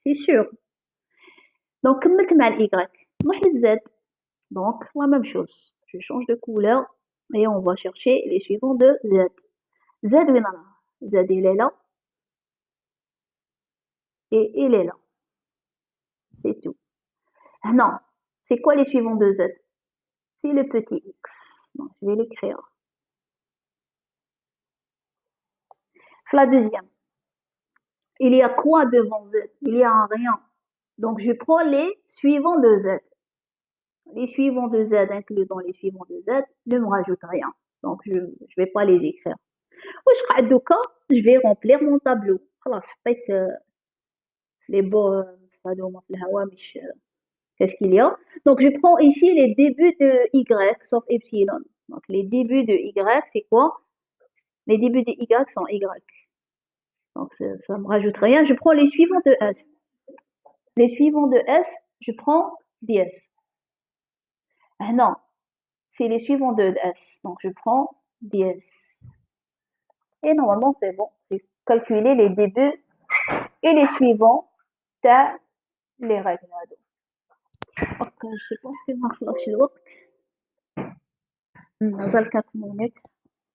C'est sûr. Donc, comme le Y, moi, le Z. Donc, la même chose. Je change de couleur et on va chercher les suivants de Z. Z, oui, non, non. Z, il est là. Et il est là. C'est tout. Non. C'est quoi les suivants de Z? C'est le petit x. Donc, je vais l'écrire. La deuxième. Il y a quoi devant Z? Il y a un rien. Donc, je prends les suivants de Z. Les suivants de Z inclus dans les suivants de Z ne me rajoutent rien. Donc, je ne vais pas les écrire. Je vais remplir mon tableau. خلاص حطيت les beaux qu'est-ce qu'il y a? Donc, je prends ici les débuts de Y sauf epsilon. Donc, les débuts de Y, c'est quoi? Les débuts de Y sont Y. Donc, ça ne me rajoute rien. Je prends les suivants de S. Les suivants de S, je prends DS. Ah non, c'est les suivants de S. Donc, je prends DS. Et normalement, c'est bon. J'ai calculé les débuts et les suivants de les règles. Ok, je pense que maintenant, je le vois. 4 minutes.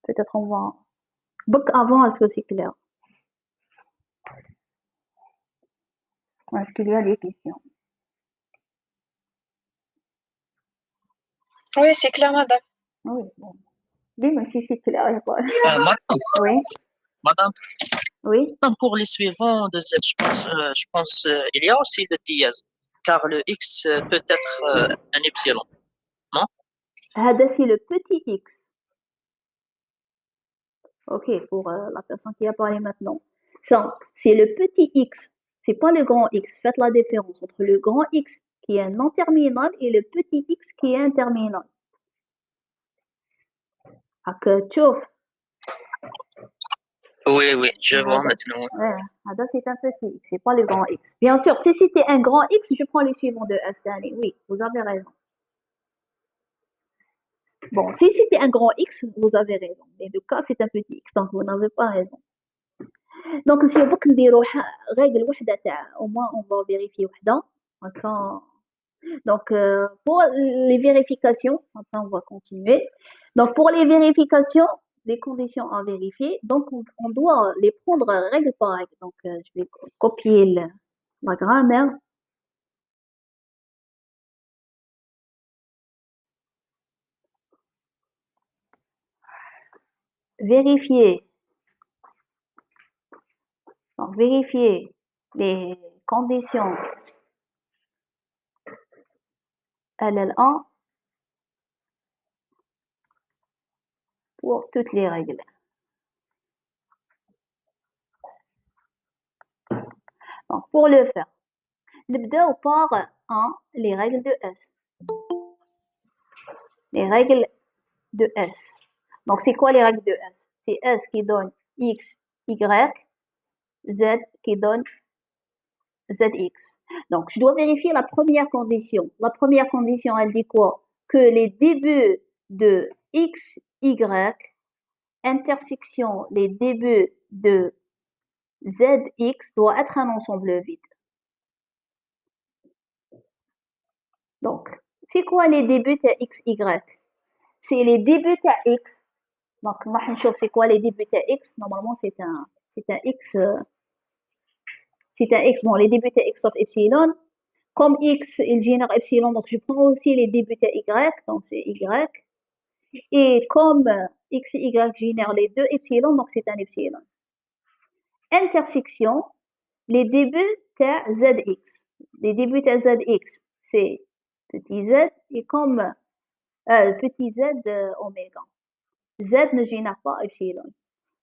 Peut-être on va... Beaucoup avant, est-ce que c'est clair? Est-ce qu'il y a des questions? Oui, c'est clair, madame. Oui, bon. Dis-moi si c'est clair. Madame, Oui, madame, oui. pour les suivants de Z, je pense il y a aussi le dièse, car le X peut être un epsilon. هذا c'est le petit x. Ok, pour la personne qui a parlé maintenant. Ça, c'est le petit x. C'est pas le grand x. Faites la différence entre le grand x qui est un non terminal et le petit x qui est un terminal. تشوف. Oui, oui, je vois maintenant. Ouais, هذا c'est un petit x, c'est pas le grand x. Bien sûr, si c'était un grand x, je prends les suivants de S. Oui, vous avez raison. Bon, si c'était un grand X, vous avez raison. Mais le cas, c'est un petit X, donc vous n'avez pas raison. Donc, si on نديرو règle وحدة تاع au moins on va vérifier وحدة. Donc, pour les vérifications, enfin, on va continuer. Donc, pour les vérifications, les conditions à vérifier, donc on doit les prendre règle par règle. Donc, je vais copier la grammaire. Vérifier. Donc, vérifier les conditions LL1 pour toutes les règles. Donc, pour le faire, نبداو par 1 les règles de S. Les règles de S. Donc c'est quoi les règles de S? C'est S qui donne X, Y, Z qui donne ZX. Donc je dois vérifier la première condition. La première condition, elle dit quoi? Que les débuts de X, Y, intersection les débuts de ZX doit être un ensemble vide. Donc, c'est quoi les débuts de X, Y? C'est les débuts de X. Donc, on c'est quoi les débuts de X? Normalement, c'est un X. C'est un X. Bon, les débuts de X of epsilon. Comme X, il génère epsilon, donc je prends aussi les débuts de Y. Donc, c'est Y. Et comme X et Y génèrent les deux epsilon, donc c'est un epsilon. Intersection, les débuts de ZX. Les débuts de ZX, c'est petit z et comme petit z oméga. Z ne génère pas epsilon.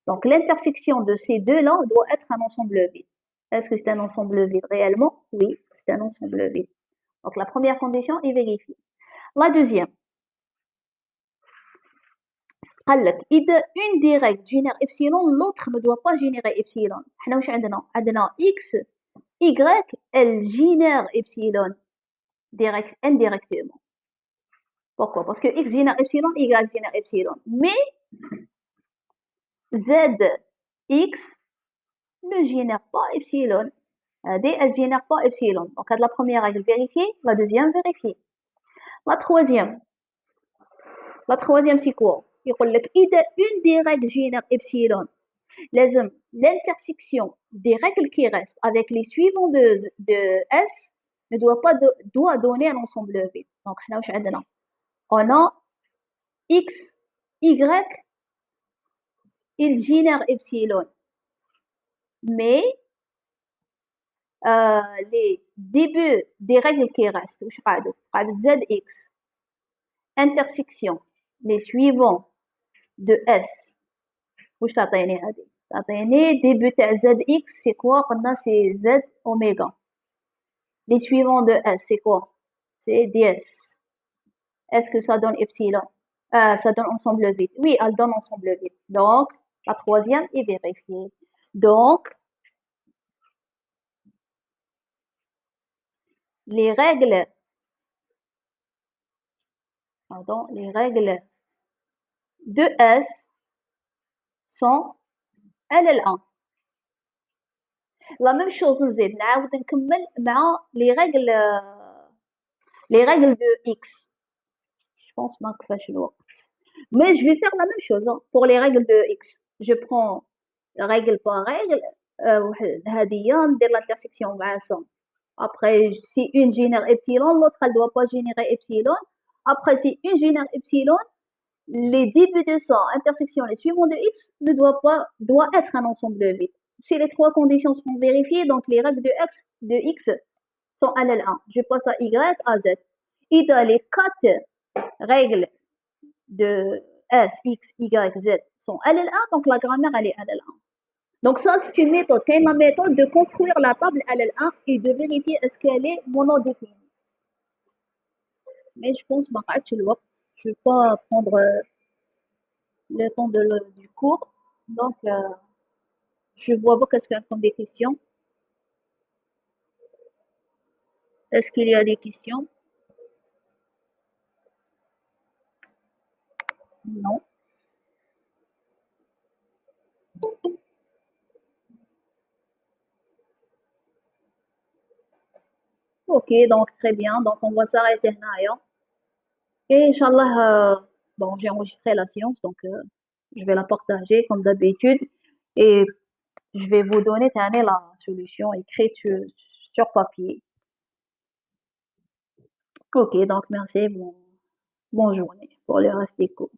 Donc l'intersection de ces deux-là doit être un ensemble vide. Est-ce que c'est un ensemble vide réellement? Oui, c'est un ensemble vide. Donc la première condition est vérifiée. La deuxième, إذا une des règles génère epsilon, l'autre ne doit pas générer epsilon. احنا واش عندنا؟ عندنا x, y, elle génère epsilon indirectement. Pourquoi? Parce que x génère epsilon, y génère epsilon. Mais zx ne génère pas epsilon. Elle ne génère pas epsilon. Donc, la première règle vérifiée, la deuxième vérifiée. La troisième, c'est quoi? Il dit que une des règles génère epsilon, l'intersection des règles qui restent avec les suivants de S ne doit donner un ensemble vide. Donc, on a X, Y, il génère epsilon. Mais les débuts des règles qui restent, ZX, intersection, les suivants de S. Où début de ZX, c'est quoi? C'est Z oméga. Les suivants de S, c'est quoi? C'est DS. Est-ce que ça donne epsilon? Ça donne ensemble vide. Oui, elle donne ensemble vide. Donc, la troisième est vérifiée. Donc, les règles de S sont LL1. La même chose نزيد نعاود نكمل مع les règles de X. Je pense ما كفاش الوقت. Mais je vais faire la même chose pour les règles de X. Je prends règle par règle هذه ندير l'intersection مع somme. Après, si une génère epsilon, l'autre elle doit pas générer epsilon. Après, si une génère epsilon, les débuts de ça, intersection, les suivants de X, doit être un ensemble vide. Si les trois conditions sont vérifiées, donc les règles de X sont LL1. Je passe à Y, à Z. Et dans les quatre règles de S, X, Y, Z sont LL1, donc la grammaire, elle est LL1. Donc ça, c'est une méthode. C'est la méthode de construire la table LL1 et de vérifier est-ce qu'elle est monodéfinie. Mais je pense que je ne vais pas prendre le temps du cours. Donc, je vois pas qu'est-ce qu'il y a comme des questions. Est-ce qu'il y a des questions? Non. Ok, donc très bien. Donc, on va s'arrêter là. Et Inch'Allah, bon, j'ai enregistré la séance, donc je vais la partager comme d'habitude. Et je vais vous donner la solution écrite sur papier. Ok, donc merci, bonne journée pour le reste des cours.